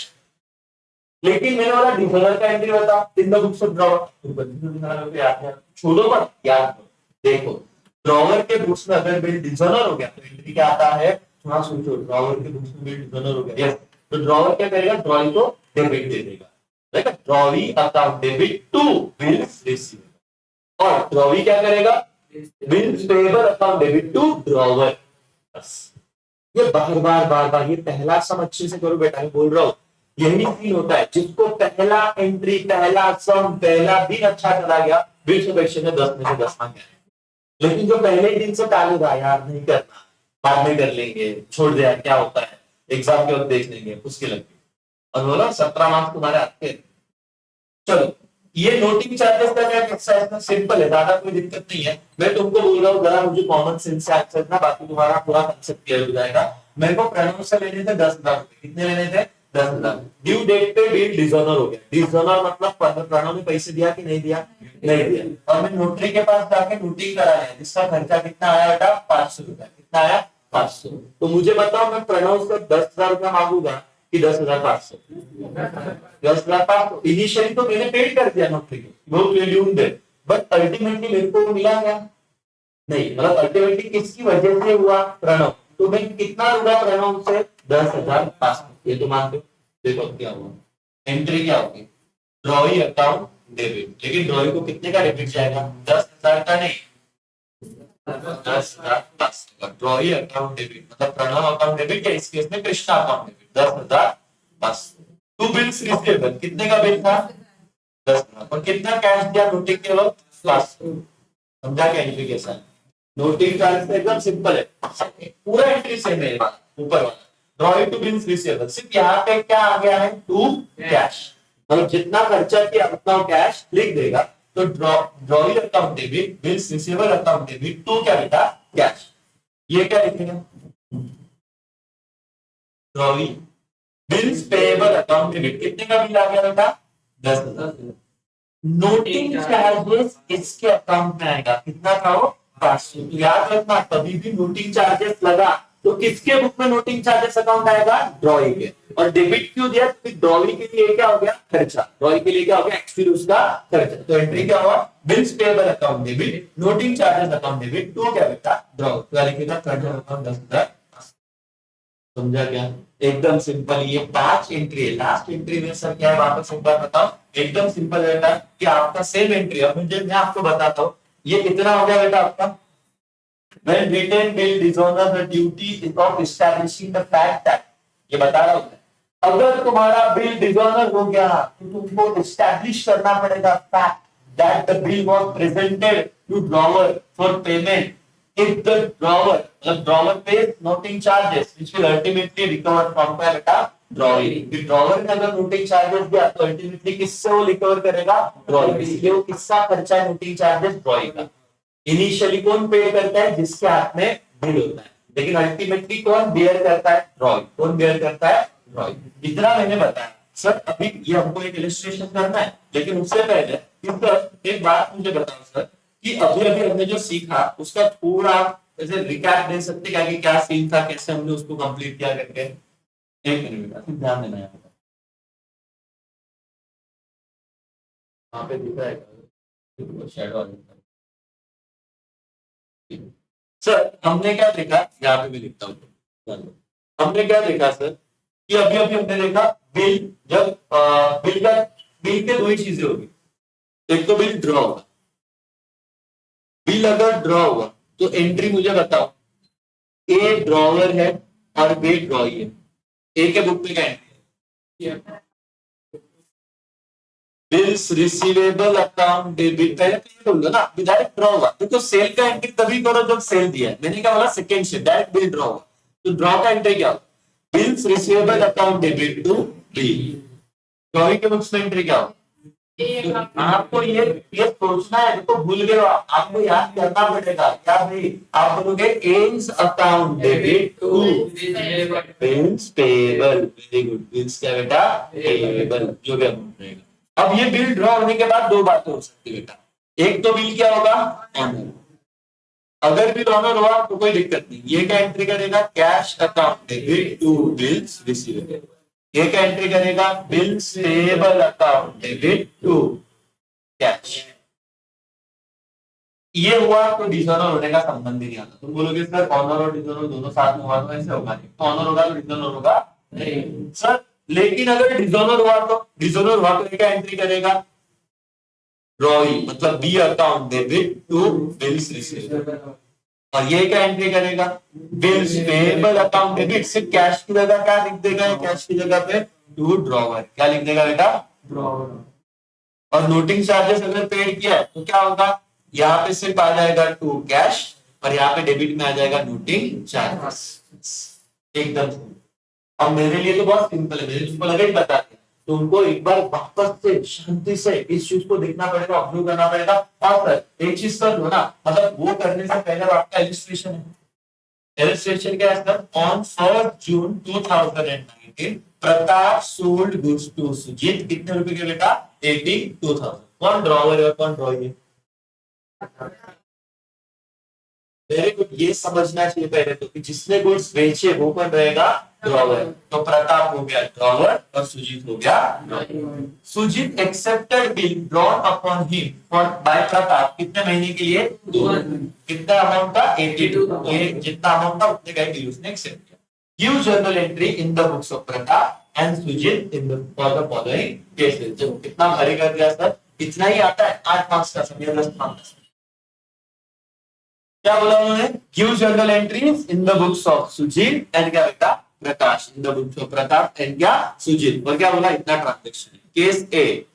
लेकिन मैंने बोला डिफॉल्टर का एंट्री बता in the books of drawer. याद छोड़ो मत, याद करो। देखो ड्रॉवर के बुक्स में अगर बिल डिसऑनर हो गया तो एंट्री क्या आता है? थोड़ा सोचो, ड्रॉवर के बुक्स में बिल डिसऑनर हो गया, यस, तो ड्रॉवर क्या करेगा? ड्रॉई को डेबिट दे देगा। देखा, drawee account debit to bills receivable. और ड्रॉवी क्या करेगा? Bills payable account debit to drawer. बस ये बार बार बार बार, ये पहला सम अच्छे से करो बेटा, मैं बोल रहा हूं यही सीन होता है। जिसको पहला एंट्री, पहला सम, पहला दिन अच्छा चला गया, बिल्स ऑफ एक्सचेंज में 10 में से 10 मार्क्स आए। लेकिन जो पहले दिन से टाले रहा, यार नहीं करना, बाद में कर लेंगे, छोड़ दिया, क्या होता है एग्जाम के वक्त देख लेंगे, उसके लगे और बोला 17 मार्क्स तुम्हारे आते हैं। चलो ये नोटिंग चार्जेस का क्या एक्सरसाइज में सिंपल है, ज्यादा कोई दिक्कत नहीं है। मैं तुमको बोल रहा हूँ जरा मुझे कॉमन सेंस से आंसर ना, बाकी तुम्हारा पूरा कंसेप्ट क्लियर हो जाएगा। मेरे को प्रणव से लेने थे 10,000 रुपए। कितने लेने थे? 10,000। ड्यू डेट पे बिल डिसऑनर हो गया। डिसऑनर मतलब प्रणव ने पैसे दिया कि नहीं दिया? नहीं दिया। और मैं नोटरी के पास जाके नोटिंग करा लिया, जिसका खर्चा कितना आया बेटा? 500 रुपया। कितना आया? 500। तो मुझे बताओ मैं प्रणव से 10,000 रुपया मांगूंगा कि 10,500? 10,500 इनिशियली तो मैंने पेड कर दिया नौकरी वो लिहून दे, बट अल्टीमेटली मेरे को मिला क्या? नहीं, मतलब अल्टीमेटली किसकी वजह से हुआ? प्रणव। तो मैं कितना लूंगा प्रणव से? 10,500। ये तो मानते हो? देखो अब क्या हुआ, एंट्री क्या होगी? ड्रॉई अकाउंट डेबिट, लेकिन ड्रॉई को कितने का डेबिट जाएगा? 10,000 का नहीं, 10,500 का ड्रॉई अकाउंट डेबिट, मतलब प्रणव अकाउंट डेबिट या इस केस में Krishna account debit 10,500। To bills receivable, कितने का बिल था? 10,000। और कितना कैश दिया नोटिंग के वक्त? 500। समझा क्या इंप्लीकेशन? नोटिंग चार्ज एकदम सिंपल है, पूरा एंट्री सेम है ऊपर वाला। ड्रॉई टू बिल्स रिसीवेबल, सिर्फ यहाँ पे क्या आ गया है? टू कैश, मतलब जितना खर्चा किया उतना कैश लिख देगा। तो drawee account debit, bills receivable account debit, to क्या बेटा? कैश। ये क्या लिखेगा? Drawee bills payable account debit, कितने का बिल आ गया बेटा? 10,000। नोटिंग चार्जेस इसके अकाउंट में आएगा, कितना था वो? 500। तो याद रखना कभी भी नोटिंग चार्जेस लगा तो किसके बुक में नोटिंग चार्जेस अकाउंट आएगा? ड्रॉई के। और डेबिट क्यों दिया? क्योंकि ड्रॉई के लिए क्या हो गया? खर्चा। ड्रॉई के लिए क्या हो गया? एक्चुअली उसका खर्चा। तो एंट्री क्या हुआ? Bills payable account debit, noting charges account debit, to क्या बेटा? ड्रॉई। तो लिखेगा खर्चा अकाउंट 10,000। समझा क्या? एकदम सिंपल। ये 5 एंट्री है, लास्ट एंट्री में सर क्या है वापस एक बार बताओ। एकदम सिंपल बेटा कि आपका सेम एंट्री है, मुझे मैं आपको बताता हूँ ये कितना हो गया बेटा आपका। When written bill dishonor the duty of establishing the fact that, ये बता रहा हूँ अगर तुम्हारा बिल डिसऑनर हो गया तो तुमको एस्टैब्लिश करना पड़ेगा fact that the bill was presented to drawer for payment if the drawer, मतलब drawer pays noting charges which will ultimately recover from बेटा ड्रॉई। कि ड्रॉवर ने अगर नोटिंग चार्जेस दिया तो अल्टीमेटली किससे वो रिकवर करेगा? ड्रॉई। इसलिए वो किसका खर्चा है? नोटिंग चार्जेस ड्रॉई का। इनिशियली कौन पे करता है? जिसके हाथ में बिल होता है, लेकिन अल्टीमेटली कौन बेयर करता है? ड्रॉई। कौन बेयर करता है? ड्रॉई। इतना मैंने बताया सर। अभी ये हमको एक इलस्ट्रेशन करना है, लेकिन उससे पहले एक बात मुझे बताओ सर कि अभी अभी हमने जो सीखा उसका थोड़ा ऐसे रिकैप दे सकते क्या कि क्या सीन था, कैसे हमने उसको कंप्लीट किया करके? एक मिनट बेटा ध्यान देना है। वहां पे दिख रहा है शैडो। सर हमने क्या देखा, यहाँ पे भी लिखता हूँ। हमने क्या देखा सर कि अभी अभी हमने देखा बिल, जब बिल के दो ही चीजें होगी। एक तो बिल ड्रॉ होगा, बिल अगर ड्रॉ हुआ तो एंट्री मुझे बताओ। ए ड्रॉवर है और बी ड्रॉई है। ए के बुक में क्या एंट्री है? Bills receivable account debit. पहले तो ये बोल दो ना डायरेक्ट ड्रॉ हुआ, तो सेल का एंट्री तभी करो जब सेल दिया है। मैंने क्या बोला? Second shift direct bill draw हुआ, तो ड्रॉ का एंट्री क्या होगा? Bills receivable account debit to B. Drawing के बुक्स में एंट्री क्या होगा? तो आपको ये सोचना है, देखो भूल गए हो आप, आपको याद करना पड़ेगा। क्या भाई? आप बोलोगे M's account debit to bills payable. Very good. Bills क्या बेटा? पेएबल, जो भी हम रहेगा। अब ये बिल ड्रॉ होने के बाद दो बातें हो सकती है बेटा। एक तो बिल क्या होगा? ऑनर। अगर बिल ऑनर हुआ तो कोई दिक्कत नहीं, ये क्या एंट्री करेगा? Cash account debit to bills receivable. ये क्या एंट्री करेगा? Bills payable account debit to cash. ये हुआ तो डिसऑनर होने का संबंध ही नहीं आता। तुम बोलोगे सर ऑनर और डिसऑनर दोनों साथ में हुआ तो ऐसे होगा नहीं, तो ऑनर होगा तो डिसऑनर होगा नहीं सर। लेकिन अगर डिसऑनर हुआ तो क्या एंट्री करेगा? ड्रॉई, मतलब B account debit to bills receivable. और ये क्या एंट्री करेगा? Bills payable account debit. सिर्फ कैश की जगह क्या लिख देगा? कैश की जगह पे टू ड्रॉवर। क्या लिख देगा बेटा? ड्रॉवर। और नोटिंग चार्जेस अगर पेड किया है तो क्या होगा? यहाँ पे सिर्फ आ जाएगा टू कैश और यहाँ पे डेबिट में आ जाएगा नोटिंग चार्जेस। एकदम। और मेरे लिए तो बहुत सिंपल है, मेरे तुमको लगे ही बता दिया। तो उनको एक बार वापस से शांति से इस चीज को देखना पड़ेगा, ऑब्जर्व करना पड़ेगा। और सर एक चीज कर लो ना, मतलब वो करने से पहले आपका इलस्ट्रेशन है। इलस्ट्रेशन क्या है sir? On 1 June 2019 Pratap sold goods to Sujeet. कितने रुपए के बेटा? 82,000। कौन ड्रॉवर है और कौन ड्रॉई है? वेरी गुड, ये समझना चाहिए पहले तो कि जिसने गुड्स बेचे वो कौन रहेगा, ड्रॉवर। तो प्रताप हो गया ड्रॉवर और सुजीत हो गया drawer. Sujeet accepted bill drawn upon him for by Pratap कितने महीने के लिए, 2 महीने। कितना अमाउंट था, 82। ये जितना अमाउंट था उतने का बिल उसने एक्सेप्ट किया। Give journal entry in the books of Pratap and Sujit in the for the following cases. जब कितना भरे कर दिया सर, इतना ही आता है 8 मार्क्स का समय, 10 मार्क्स। क्या बोला उन्होंने, give journal entries in the books of Sujit and क्या बेटा, Prakash. In the books of Pratap and क्या, सुजीत। और क्या बोला, इतना ट्रांजेक्शन। केस ए,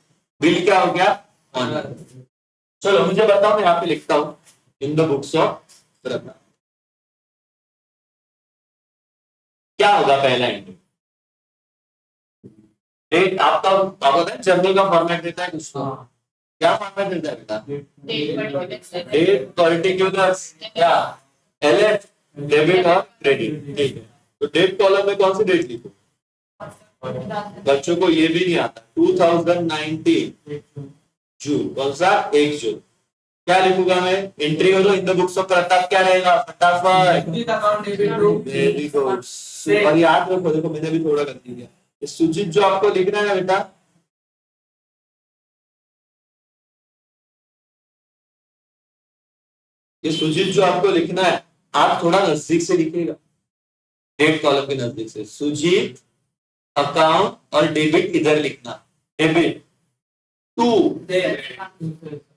बिल क्या हो गया, ऑनर। चलो मुझे बताओ, मैं यहाँ पे लिखता हूं इन द बुक्स ऑफ प्रताप। क्या होगा पहला एंट्री, डेट। आपका आपको जर्नल का फॉर्मेट देता है कुछ तो, क्या फॉर्मेट देता है बेटा, डेट पर्टिकुलर्स क्या, एलएफ, डेबिट और क्रेडिट। ठीक है, तो डेट कॉलम में कौन सी डेट लिखो, बच्चों को ये भी नहीं आता, 2019 जून, कौन सा, 1 जून। क्या लिखूंगा मैं, एंट्री करो इन द बुक्स ऑफ प्रताप, क्या रहेगा फटाफट, वेरी गुड। और याद रखो, देखो मैंने भी थोड़ा कर दिया, सुजीत जो आपको लिखना है बेटा, ये सुजीत जो आपको लिखना है, आप थोड़ा नजदीक से लिखिएगा, डेट कॉलम के नजदीक से। सुजीत अकाउंट और डेबिट इधर लिखना, डेबिट टू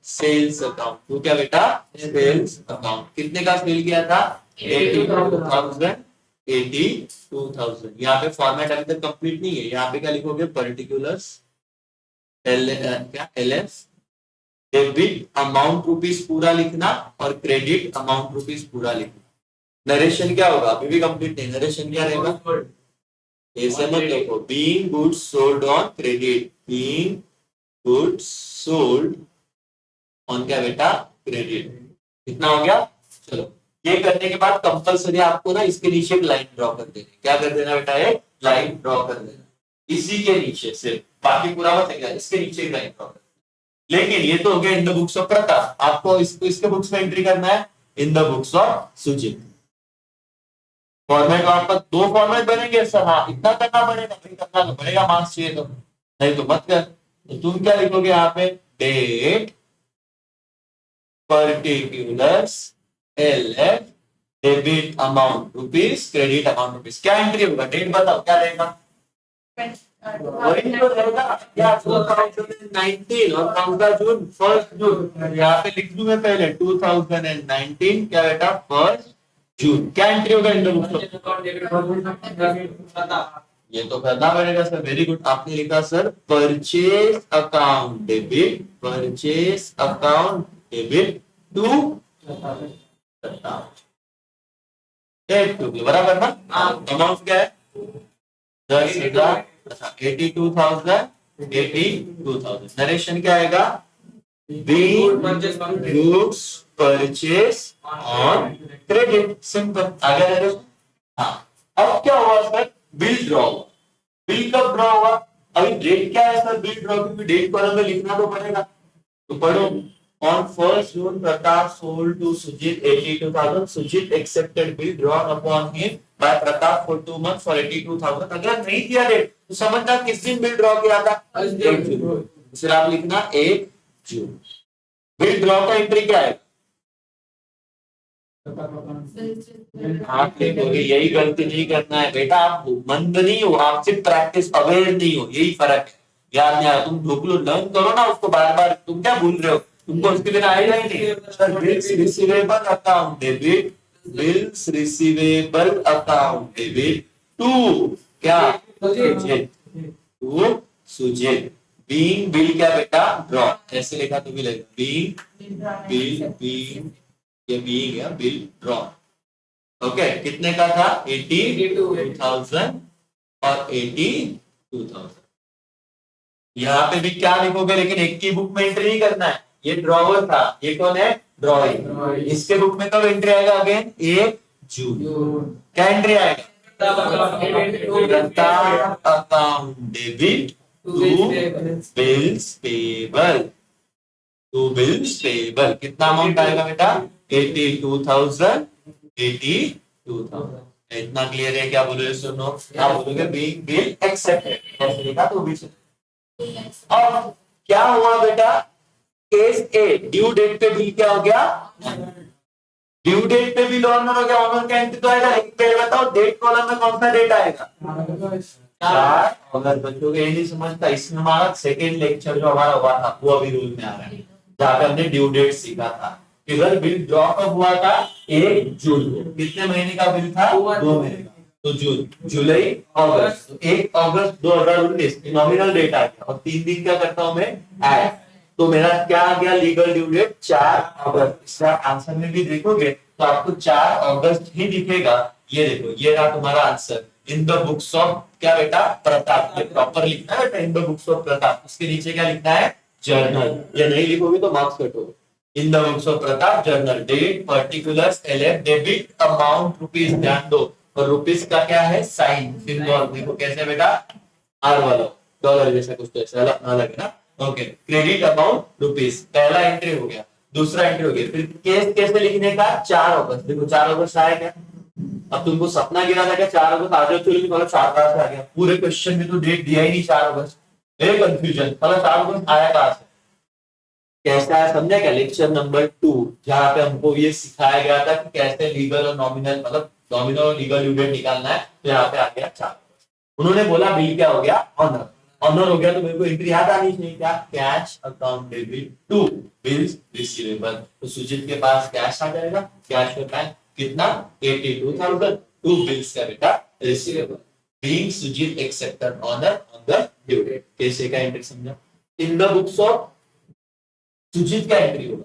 सेल्स अकाउंट। तो क्या बेटा, सेल्स अकाउंट। कितने का सेल किया था, 82,000, 82,000। यहाँ पे फॉर्मेट अभी तक कंप्लीट नहीं है, यहाँ पे क्या लिखोगे, पर्टिकुलर्स क्या, एलएफ, डेबिट अमाउंट रुपीस पूरा लिखना और क्रेडिट अमाउंट रुपीस पूरा लिखना। नरेशन क्या होगा, अभी भी कंप्लीट नहीं, नरेशन क्या रहेगा, ऐसे मत लिखो, being goods sold on credit, being goods sold on क्या बेटा, क्रेडिट। कितना हो गया, चलो ये करने के बाद कंपलसरी आपको ना इसके नीचे एक लाइन ड्रॉ कर देनी। क्या कर देना बेटा, एक लाइन ड्रॉ कर देना इसी के नीचे, सिर्फ बाकी पूरा मत लिखना, इसके नीचे एक लाइन ड्रॉ कर। लेकिन ये तो हो गया in the books of Pratap, आपको इसको इसके बुक्स में एंट्री करना है in the books of Sujit. Format आपका 2 फॉर्मेट बनेंगे सर, हाँ इतना करना पड़ेगा, नहीं करना तो पड़ेगा, मार्क्स चाहिए तो, नहीं तो मत कर। तो तुम क्या लिखोगे यहाँ पे, date particulars LF, debit amount rupees, credit amount rupees. क्या एंट्री होगा, डेट बताओ क्या रहेगा, वही तो रहेगा क्या, 2019 और कौन सा जून, 1 जून। यहाँ पे लिख दूं मैं पहले 2019 क्या बेटा, 1 जून। क्या एंट्री होगा इन दोनों, ये तो करना पड़ेगा सर। वेरी गुड, आपने लिखा sir purchase account debit, purchase account debit to बराबर ना। अमाउंट क्या है, 10,000, 82,000, 82,000। नरेशन क्या आएगा, goods purchase on credit, simple. आगे नरेशन। हाँ, अब क्या हुआ सर, बिल ड्रॉ हुआ। बिल कब ड्रॉ हुआ, अभी डेट क्या है सर, बिल ड्रॉ की डेट कॉलम में लिखना तो पड़ेगा, तो पढ़ो। On 1st June, Pratap sold to Sujit 82,000. Sujit accepted bill drawn upon him by Pratap for 2 months for 82,000. अगर नहीं दिया डेट तो समझना किस दिन बिल ड्रॉ किया था, 1 जून। फिर आप लिखना 1 जून। बिल ड्रॉ का एंट्री क्या है, आप लिखोगे, यही गलती नहीं करना है बेटा। आप मंद नहीं हो, आप सिर्फ प्रैक्टिस अवेयर नहीं हो, यही फर्क है। याद नहीं आया, तुम ढोकलो लर्न करो ना उसको बार बार, तुम क्या भूल रहे हो, तुमको उसके बिना आएगा ही नहीं। Bills receivable account debit, bills receivable account debit to क्या, Sujit, to Sujit. Being bill क्या बेटा, ड्रॉ। ऐसे लिखा तो भी लगेगा, बीइंग बिल, बीइंग ये बीइंग है, बिल ड्रॉ। ओके, कितने का था, 82,000 और 82,000। यहाँ पे भी क्या लिखोगे, लेकिन एक की बुक में एंट्री नहीं करना है, ये ड्रॉवर था, ये कौन है, ड्रॉइंग। इसके बुक में कब एंट्री आएगा, अगेन 1 जून। क्या एंट्री आएगा, account debit to bills payable, to bills payable. कितना अमाउंट आएगा बेटा, 82,000, 82,000। इतना क्लियर है? क्या बोलोगे? सुनो, क्या बोलोगे? बिल एक्सेप्टेड, कैसे लिखा तो भी। अब क्या हुआ बेटा? केस ए, ड्यू डेट पे बिल क्या हो गया? ड्यू डेट पे बिल ऑनर हो गया, ऑनर का एंट्री तो आएगा, लेकिन पहले बताओ डेट कॉलम में कौन सा डेट आएगा? 4 अगर बच्चों को ये नहीं समझता, इसमें हमारा सेकेंड लेक्चर जो हमारा हुआ था वो अभी रूल में आ रहा है, जहाँ पे हमने ड्यू डेट सीखा था। इधर बिल ड्रॉ कब हुआ था? 1 जून को। कितने महीने का बिल था? 2 महीने का। तो जून, जुलाई, अगस्त। तो 1 अगस्त 2019 नॉमिनल डेट आ गया, और 3 दिन क्या करता हूं मैं? ऐड। तो मेरा क्या आ गया लीगल ड्यू डेट? 4 अगस्त। इसका आंसर में भी देखोगे तो आपको 4 अगस्त ही दिखेगा। ये देखो, ये रहा तुम्हारा answer. In the books of क्या बेटा? प्रताप। ये प्रॉपर लिखना है बेटा, इन द बुक्स ऑफ प्रताप। उसके नीचे क्या लिखना है? जर्नल। ये नहीं लिखोगे तो मार्क्स कटोगे। In the books of Pratap journal, date, particulars, LF, debit, amount, rupees. ध्यान दो, और रुपीस का क्या है? Sign, symbol. देखो कैसे बेटा? आर वाला, डॉलर जैसा कुछ, तो ऐसा अलग है ना। ओके, क्रेडिट अमाउंट रुपीस, पहला एंट्री हो गया। दूसरा एंट्री हो गया। फिर केस कैसे लिखने का? 4 अगस्त। देखो 4 अगस्त आया क्या? अब तुमको सपना गिरा था क्या 4 अगस्त आ जाओ, चलो बोला 4 अगस्त आ गया। पूरे क्वेश्चन में तो डेट दिया ही नहीं 4 अगस्त। वेरी कंफ्यूजन, बोला 4 अगस्त आया कहां से? कैसा है समझा क्या? लेक्चर नंबर 2, जहां पे हमको ये सिखाया गया था कि कैसे लीगल और नॉमिनल, मतलब नॉमिनल और लीगल ड्यू डेट निकालना है। तो यहाँ पे आ गया 4। उन्होंने बोला बिल क्या हो गया? ऑनर। ऑनर हो गया तो मेरे को एंट्री याद आनी चाहिए, क्या? Cash account debit to bills receivable. तो सुजीत के पास कैश आ जाएगा, कैश का बैंक कितना? 82,000 टू बिल्स का बेटा receivable. Being Sujit accepted honour on the due date. कैसे का एंट्री समझा? In the books of Sujit का एंट्री होगा।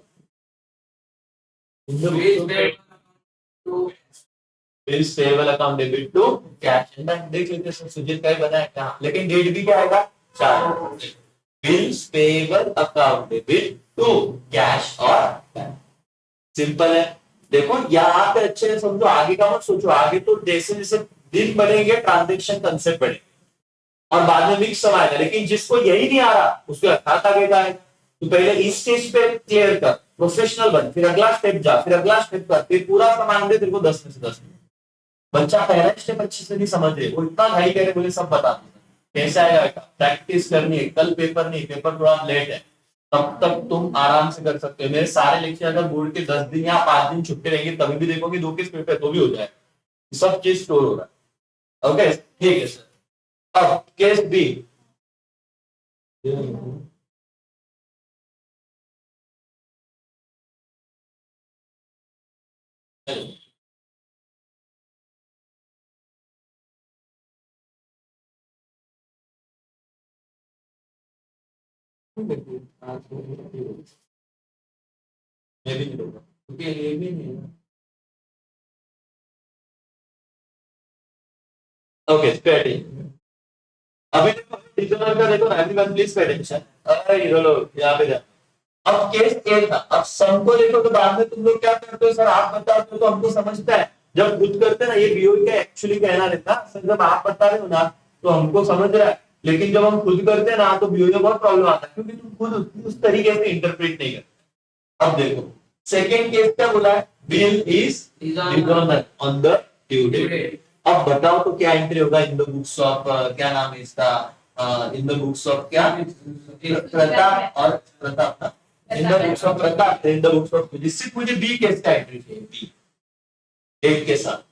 In the books of bills payable account debit to cash and bank. देख लेते हैं, सुजीत का ही बनाया क्या, लेकिन डेट भी क्या आएगा? 4। Bills payable account debit to cash और बैंक। सिंपल है। देखो यहाँ पे अच्छे से समझो, आगे का मत सोचो। आगे तो जैसे जैसे दिन बढ़ेंगे ट्रांजेक्शन कंसेप्ट बढ़ेगा और बाद में मिक्स समाएगा, लेकिन जिसको यही नहीं आ रहा उसको अर्थात आगे का है। तो पहले इस स्टेज पे क्लियर कर, प्रोफेशनल बन, फिर अगला स्टेप जा, फिर अगला स्टेप कर, फिर पूरा सामान दे तेरे को 10 में से 10। बच्चा पहला स्टेप अच्छे से नहीं समझ रहे, वो इतना घाई करे, बोले सब बता दूंगा। कैसे आएगा? प्रैक्टिस करनी है, कल पेपर नहीं, पेपर थोड़ा लेट है, तब तक तुम आराम से कर सकते हो। मेरे सारे लेक्चर अगर बोर्ड के 10 दिन या 5 दिन छुट्टे रहेंगे तभी भी देखोगे 2 केस पेपर तो भी हो जाए, सब चीज स्टोर हो रहा है। ओके ठीक है सर। अब केस बी, मैं भी नहीं लूंगा क्योंकि ये भी नहीं है। ओके स्पेटिंग, अभी देखो रीजनल का देखो, एवरीवन प्लीज पे अटेंशन। अरे ये लो यहाँ पे जा। अब केस ए था, अब सम को देखो तो बाद में तुम लोग क्या करते हो? सर आप बताते हो तो हमको समझता है, जब खुद करते हैं ना, ये बीओई का एक्चुअली कहना रहता है। सर जब आप बता रहे हो ना तो हमको समझ रहा है, लेकिन जब हम खुद करते हैं ना तो बीओई में बहुत प्रॉब्लम आता है, क्योंकि तुम खुद उस तरीके से इंटरप्रेट नहीं करते। अब देखो सेकेंड केस क्या बोला है? Bill is return on the due date. अब बताओ तो क्या एंट्री होगा इन द बुक्स ऑफ, क्या नाम है इसका? इन द बुक्स ऑफ क्या? प्रताप और प्रताप था। इन the books of Pratap, in the books of, जिससे मुझे बी केस का एंट्री चाहिए, बी डेट के साथ।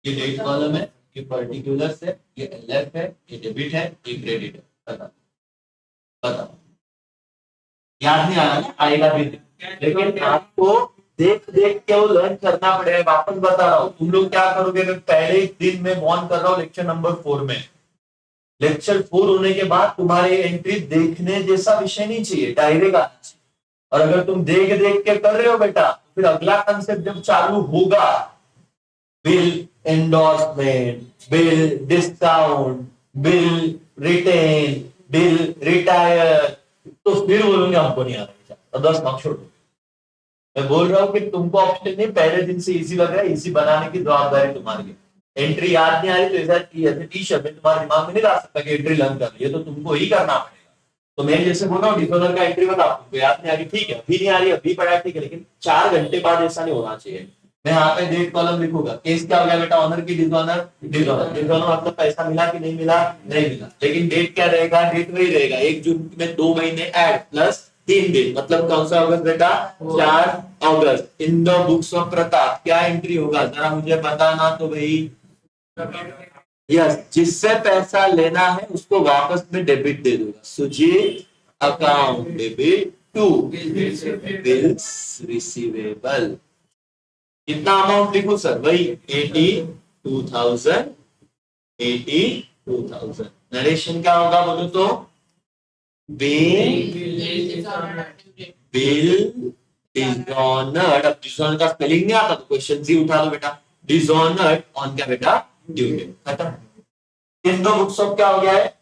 ये डेट कॉलम है, ये पर्टिकुलर्स है, ये एलएफ है, ये डेबिट है, ये क्रेडिट है। बताओ बताओ, याद नहीं आ रहा ना? आएगा भी, लेकिन आपको देख देख के वो लर्न करना पड़ेगा। वापस बता रहा हूँ, तुम लोग क्या करोगे? मैं पहले ही दिन में वॉर्न कर रहा हूँ लेक्चर नंबर 4 में, लेक्चर 4 होने के बाद तुम्हारी एंट्री देखने जैसा विषय नहीं चाहिए, डायरेक्ट आना चाहिए। और अगर तुम देख देख के कर रहे हो बेटा, फिर अगला कंसेप्ट जब चालू होगा, bill endorsement, bill discount, bill retain, bill retire, तो फिर बोलोगे हमको नहीं आ रहा, तो 10 मार्क्स छोड़ दो। मैं बोल रहा हूँ कि तुमको ऑप्शन नहीं, पहले दिन से इजी लग रहा है, इजी बनाने की जवाबदारी तुम्हारी है। एंट्री याद नहीं आ रही तो ऐसा टी शर्ट में तुम्हारे दिमाग में नहीं ला सकता कि एंट्री लर्न कर रही है, तो तुमको ही करना पड़ेगा। तो मैं जैसे बोल रहा हूँ डिसऑनर का एंट्री बता, आपको याद नहीं आ रही, ठीक है, अभी नहीं आ रही, अभी पढ़ा ठीक है, लेकिन 4 घंटे बाद ऐसा नहीं होना चाहिए। मैं यहाँ पे डेट कॉलम लिखूंगा, केस क्या हो गया बेटा, ऑनर की डिसऑनर, डिसऑनर, डिसऑनर मतलब पैसा मिला कि नहीं मिला, नहीं मिला, लेकिन डेट क्या रहेगा, डेट वही रहेगा, 1 जून में 2 महीने ऐड प्लस 3 दिन, मतलब कौन सा अगस्त बेटा, 4 अगस्त। In the books of Pratap क्या एंट्री होगा, जरा मुझे बताना तो भाई। यस, जिससे पैसा लेना है उसको वापस में डेबिट दे दूंगा, Sujit account debit to bills receivable. कितना अमाउंट लिखूं सर, वही 82,000, 82,000। नरेशन क्या होगा बोलो तो, बिल डिसऑनर्ड। अब डिसऑनर का स्पेलिंग नहीं आता तो क्वेश्चन ही उठा लो बेटा, डिसऑनर्ड ऑन क्या बेटा, ड्यू डेट, खत्म। इन दो बुक्स ऑफ क्या हो गया है,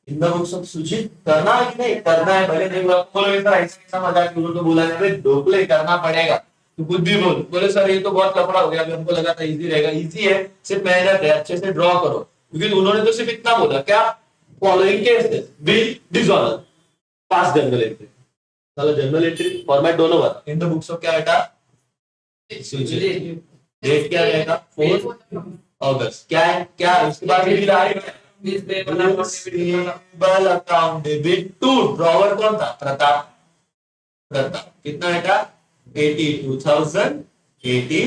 इन दो बुक्स ऑफ सुजीत। करना है कि नहीं करना है, भले नहीं बोलो सर ऐसा कैसा मजाक क्यों तो बोला है, ढोकले करना पड़ेगा, तो कुछ भी बोल, बोले सर ये तो बहुत लफड़ा हो गया, अभी हमको लगा था इजी रहेगा, इजी है, सिर्फ मेहनत है, अच्छे से ड्रॉ करो, क्योंकि उन्होंने तो सिर्फ इतना बोला क्या, फॉलोइंग केसेस बिल डिसऑनर पास जनरल एंट्री, चलो जनरल एंट्री फॉर्मेट दोनों बता। इन द बुक्स ऑफ क्या बेटा, सुजीत, डेट क्या रहेगा 4 अगस्त, क्या है क्या उसके बाद बिल आएगा, payable account debit to, drawer कौन था, प्रताप, प्रताप कितना बेटा 82,000, 80,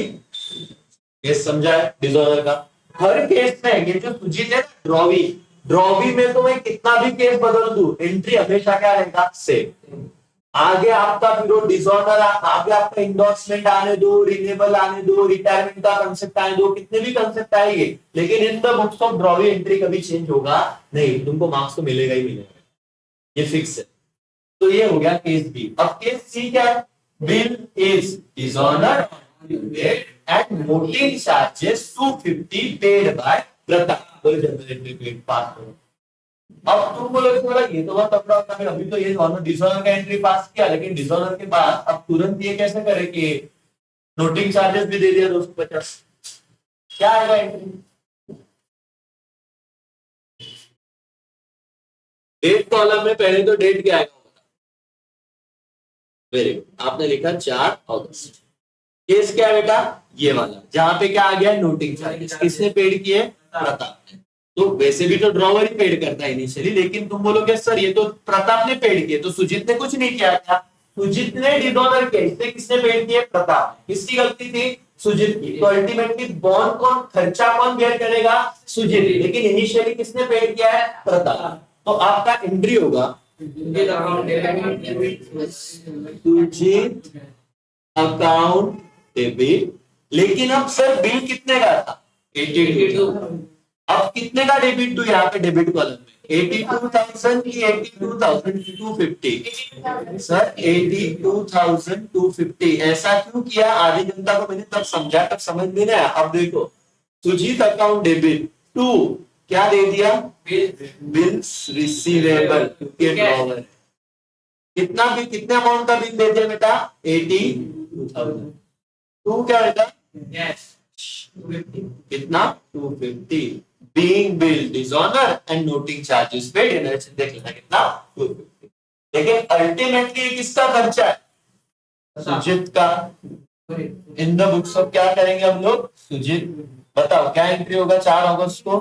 ये समझा है डिसऑनर का। हर केस में ये जो सुजीत है ड्रॉवी, ड्रॉवी में तो मैं कितना भी केस बदल दूं, एंट्री हमेशा क्या रहेगा, सेम। आगे आपका फिर डिसऑनर, आगे आपका इंडोर्समेंट आने दो, रिन्यूएबल आने दो, रिटायरमेंट का कंसेप्ट आने दो, कितने भी कंसेप्ट आएंगे, लेकिन इन the books of drawee entry कभी चेंज होगा नहीं, तुमको मार्क्स तो मिलेगा ही मिलेगा, ये फिक्स है। तो ये हो गया केस बी। अब केस सी क्या है, bill is dishonour and noting charges 250 paid by Pratap, general entry paid pass करो। अब तुम बोलोगे थोड़ा ये तो बहुत तगड़ा होता है, अभी तो ये ऑनर डिसऑनर का एंट्री पास किया, लेकिन डिसऑनर के बाद अब तुरंत ये कैसे करे कि नोटिंग चार्जेस भी दे दिया 250, क्या आएगा एंट्री, डेट कॉलम में पहले तो डेट क्या आएगा, वेरी गुड, आपने लिखा 4 अगस्त। केस क्या है बेटा, ये वाला जहां पे क्या आ गया, नोटिंग चार्जेस, किसने पेड किए, प्रताप ने। तो वैसे भी तो ड्रॉवर ही पेड करता है इनिशियली, लेकिन तुम बोलोगे सर ये तो प्रताप ने पेड किए, तो सुजीत ने कुछ नहीं किया था, सुजीत ने डिसऑनर किया, इससे किसने पेड किए, प्रताप। किसकी गलती थी, सुजीत की। तो अल्टीमेटली बॉन्ड कौन, खर्चा कौन बेयर करेगा, सुजीत, लेकिन इनिशियली किसने पेड किया है, प्रताप। तो आपका एंट्री होगा सुजीत अकाउंट डेबिट, लेकिन अब सर बिल कितने का था, 82। अब कितने का डेबिट टू, यहाँ पे डेबिट कॉलम में 82,000 की 82,250, सर 82,250। ऐसा क्यों किया, आधी जनता को मैंने तब समझा, तब समझ में नहीं आया। अब देखो सुजीत अकाउंट डेबिट टू क्या दे दिया, बिल्स रिसीवेबल, कितना भी कितने अमाउंट का बिल दे दिया बेटा, 82,000। टू क्या बेटा, कितना 250, being billed dishonor and noting charges paid, देख लेना कितना 250। लेकिन अल्टीमेटली किसका खर्चा है, सुजीत का। इन द बुक्स ऑफ क्या करेंगे हम लोग, सुजीत, बताओ क्या एंट्री होगा 4 अगस्त को,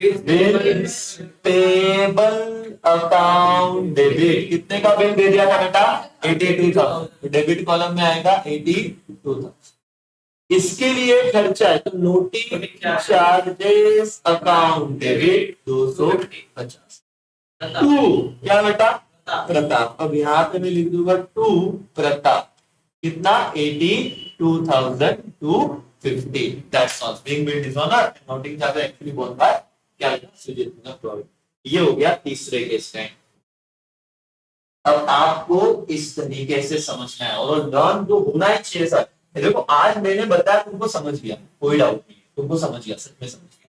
बिल्स पेबल अकाउंट डेबिट, कितने का बिल दे दिया था बेटा, 82,000, डेबिट कॉलम में आएगा 82,000। इसके लिए खर्चा है तो noting charges account debit 250। To क्या बेटा, प्रताप। अब यहाँ पे मैं लिख दूंगा टू प्रताप, कितना 82,250, that's all. Being bill dishonour, noting charges actually borne by क्या, सुजीत प्रॉफिट। ये हो गया तीसरे केस का। अब आपको इस तरीके से समझना है और लर्न तो होना ही चाहिए सर। देखो आज मैंने बताया, तुमको समझ गया, कोई डाउट नहीं, तुमको समझ गया, सच में समझ गया।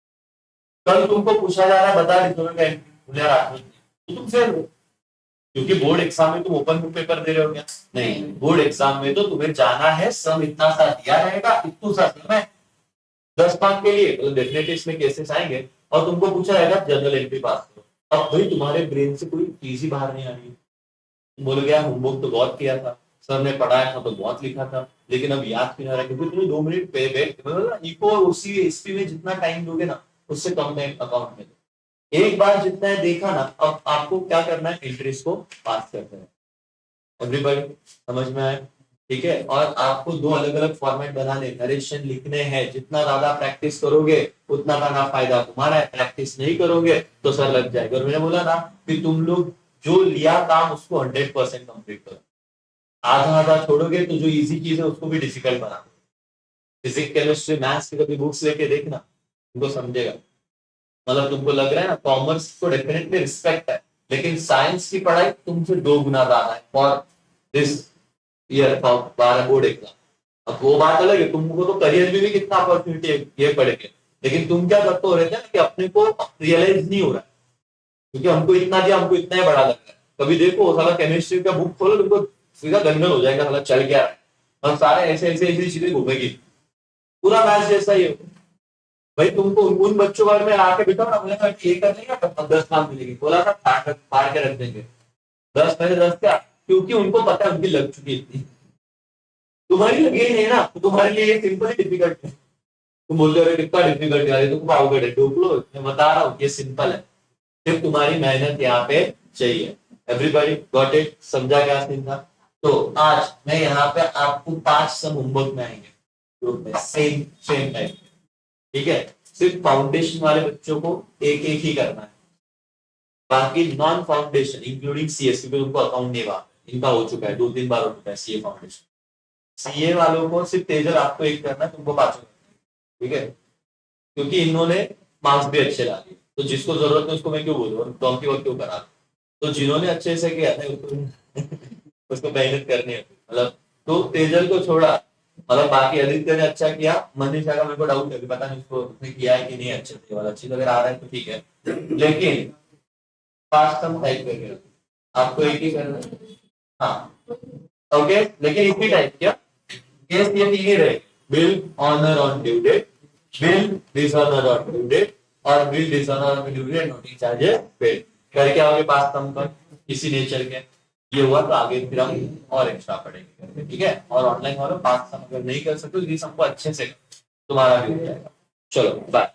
कल तुमको पूछा जा रहा है बता डिसऑनर का एंट्री, तो तुम फेल हो, क्योंकि बोर्ड एग्जाम में तुम ओपन बुक पेपर दे रहे हो क्या, नहीं, बोर्ड एग्जाम में तो तुम्हें जाना है, सम इतना सा दिया रहेगा, इतना सा सम है 10 मार्क के लिए, तो डेफिनेटली इसमें केसेस आएंगे और तुमको पूछा जाएगा जनरल एंट्री पास करो। अब भाई तुम्हारे ब्रेन से कोई चीज ही बाहर नहीं आ रही है। तुम बोलोगे यार होमवर्क तो बहुत किया था, सर ने पढ़ाया था तो बहुत लिखा था, लेकिन अब याद क्यों नहीं आ रहा, क्योंकि तुमने 2 मिनट पे बैठ इको और उसी हिस्ट्री में जितना टाइम दोगे ना, उससे कम टाइम अकाउंट में दो। एक बार जितना है देखा ना, अब आपको क्या करना है, इंटरेस्ट को पास करते हैं। एवरीबॉडी समझ में आए? ठीक है। और आपको 2 अलग-अलग फॉर्मेट बनाने, नरेशन लिखने हैं। जितना ज्यादा प्रैक्टिस करोगे उतना ज्यादा फायदा तुम्हारा है, प्रैक्टिस नहीं करोगे तो सर लग जाएगा। और मैंने बोला ना कि तुम लोग जो लिया काम उसको 100% कंप्लीट करो। आधा आधा छोड़ोगे तो जो इजी चीज है उसको भी डिफिकल्ट बना दो। फिजिक्स केमिस्ट्री मैथ्स की कभी बुक्स लेके देखना, तुमको समझेगा। मतलब तुमको लग रहा है ना कॉमर्स को डेफिनेटली रिस्पेक्ट है, लेकिन साइंस की पढ़ाई तुमसे 2 गुना ज्यादा है for this year, for 12 board exam. अब वो बात अलग है, तुमको तो करियर में भी कितना अपॉर्चुनिटी है ये पढ़ के, लेकिन तुम क्या करते हो रहते हैं कि अपने को रियलाइज नहीं हो रहा है, क्योंकि हमको इतना दिया, हमको इतना ही बड़ा लग रहा है। कभी देखो साला केमिस्ट्री का बुक खोलो, तुमको सीधा गंगल हो जाएगा, साला चल गया है और सारे ऐसे ऐसे ऐसी चीजें घूमेगी, पूरा मैच जैसा ही हो। भाई तुमको उन बच्चों बारे में आके बिठाओ ना, बोले ये कर लेंगे तो 10 मार्क्स मिलेगी, बोला था फाड़ के रख देंगे। 10 में से 10 क्या, क्योंकि उनको पता है उनकी लग चुकी इतनी। तुम्हारी लगी नहीं ना, तो तुम्हारे लिए ये सिंपल ही डिफिकल्ट है। तुम बोलते हो कितना डिफिकल्ट है, तुमको अवगढ़ है, डोप लो। मैं बता रहा हूँ ये सिंपल है, सिर्फ तुम्हारी मेहनत यहाँ पे चाहिए। Everybody got it? समझा क्या सीन था? तो आज मैं यहाँ पे आपको 5 सम होमवर्क में आएंगे ग्रुप में, सेम सेम टाइम। ठीक है? सिर्फ फाउंडेशन वाले बच्चों को एक एक ही करना है, बाकी नॉन फाउंडेशन इंक्लूडिंग सीएस, क्योंकि उनको अकाउंट नहीं हुआ, इनका हो चुका है 2-3 बार हो चुका है सीए फाउंडेशन। सीए वालों को सिर्फ तेजल आपको एक करना है, तुमको 5 करना है। ठीक है? क्योंकि इन्होंने मार्क्स भी अच्छे ला दिए, तो जिसको जरूरत है उसको मैं क्यों बोलूँ, डोंकी वर्क क्यों करा। तो जिन्होंने अच्छे से किया था उसको मेहनत करनी है, मतलब तो तेजल को छोड़ा, मतलब बाकी आदित्य ने अच्छा किया, मनीषा का मेरे को डाउट है, पता नहीं उसको उसने किया है कि नहीं अच्छे से, वाला चीज अगर आ रहा है तो ठीक है, लेकिन पास कम टाइप करके आपको एक ही करना है। हाँ ओके, लेकिन इसी टाइप क्या केस ये तीन ही रहे, bill honour on due date, bill dishonour on due date और bill dishonour on due date noting charges paid करके आओगे पास कम कर किसी नेचर के। ये हुआ तो आगे फिर हम और एक्स्ट्रा पढ़ेंगे। ठीक है? और ऑनलाइन वालों पास कम अगर नहीं कर सकते तो ये सबको अच्छे से तुम्हारा भी हो जाएगा। चलो बाय।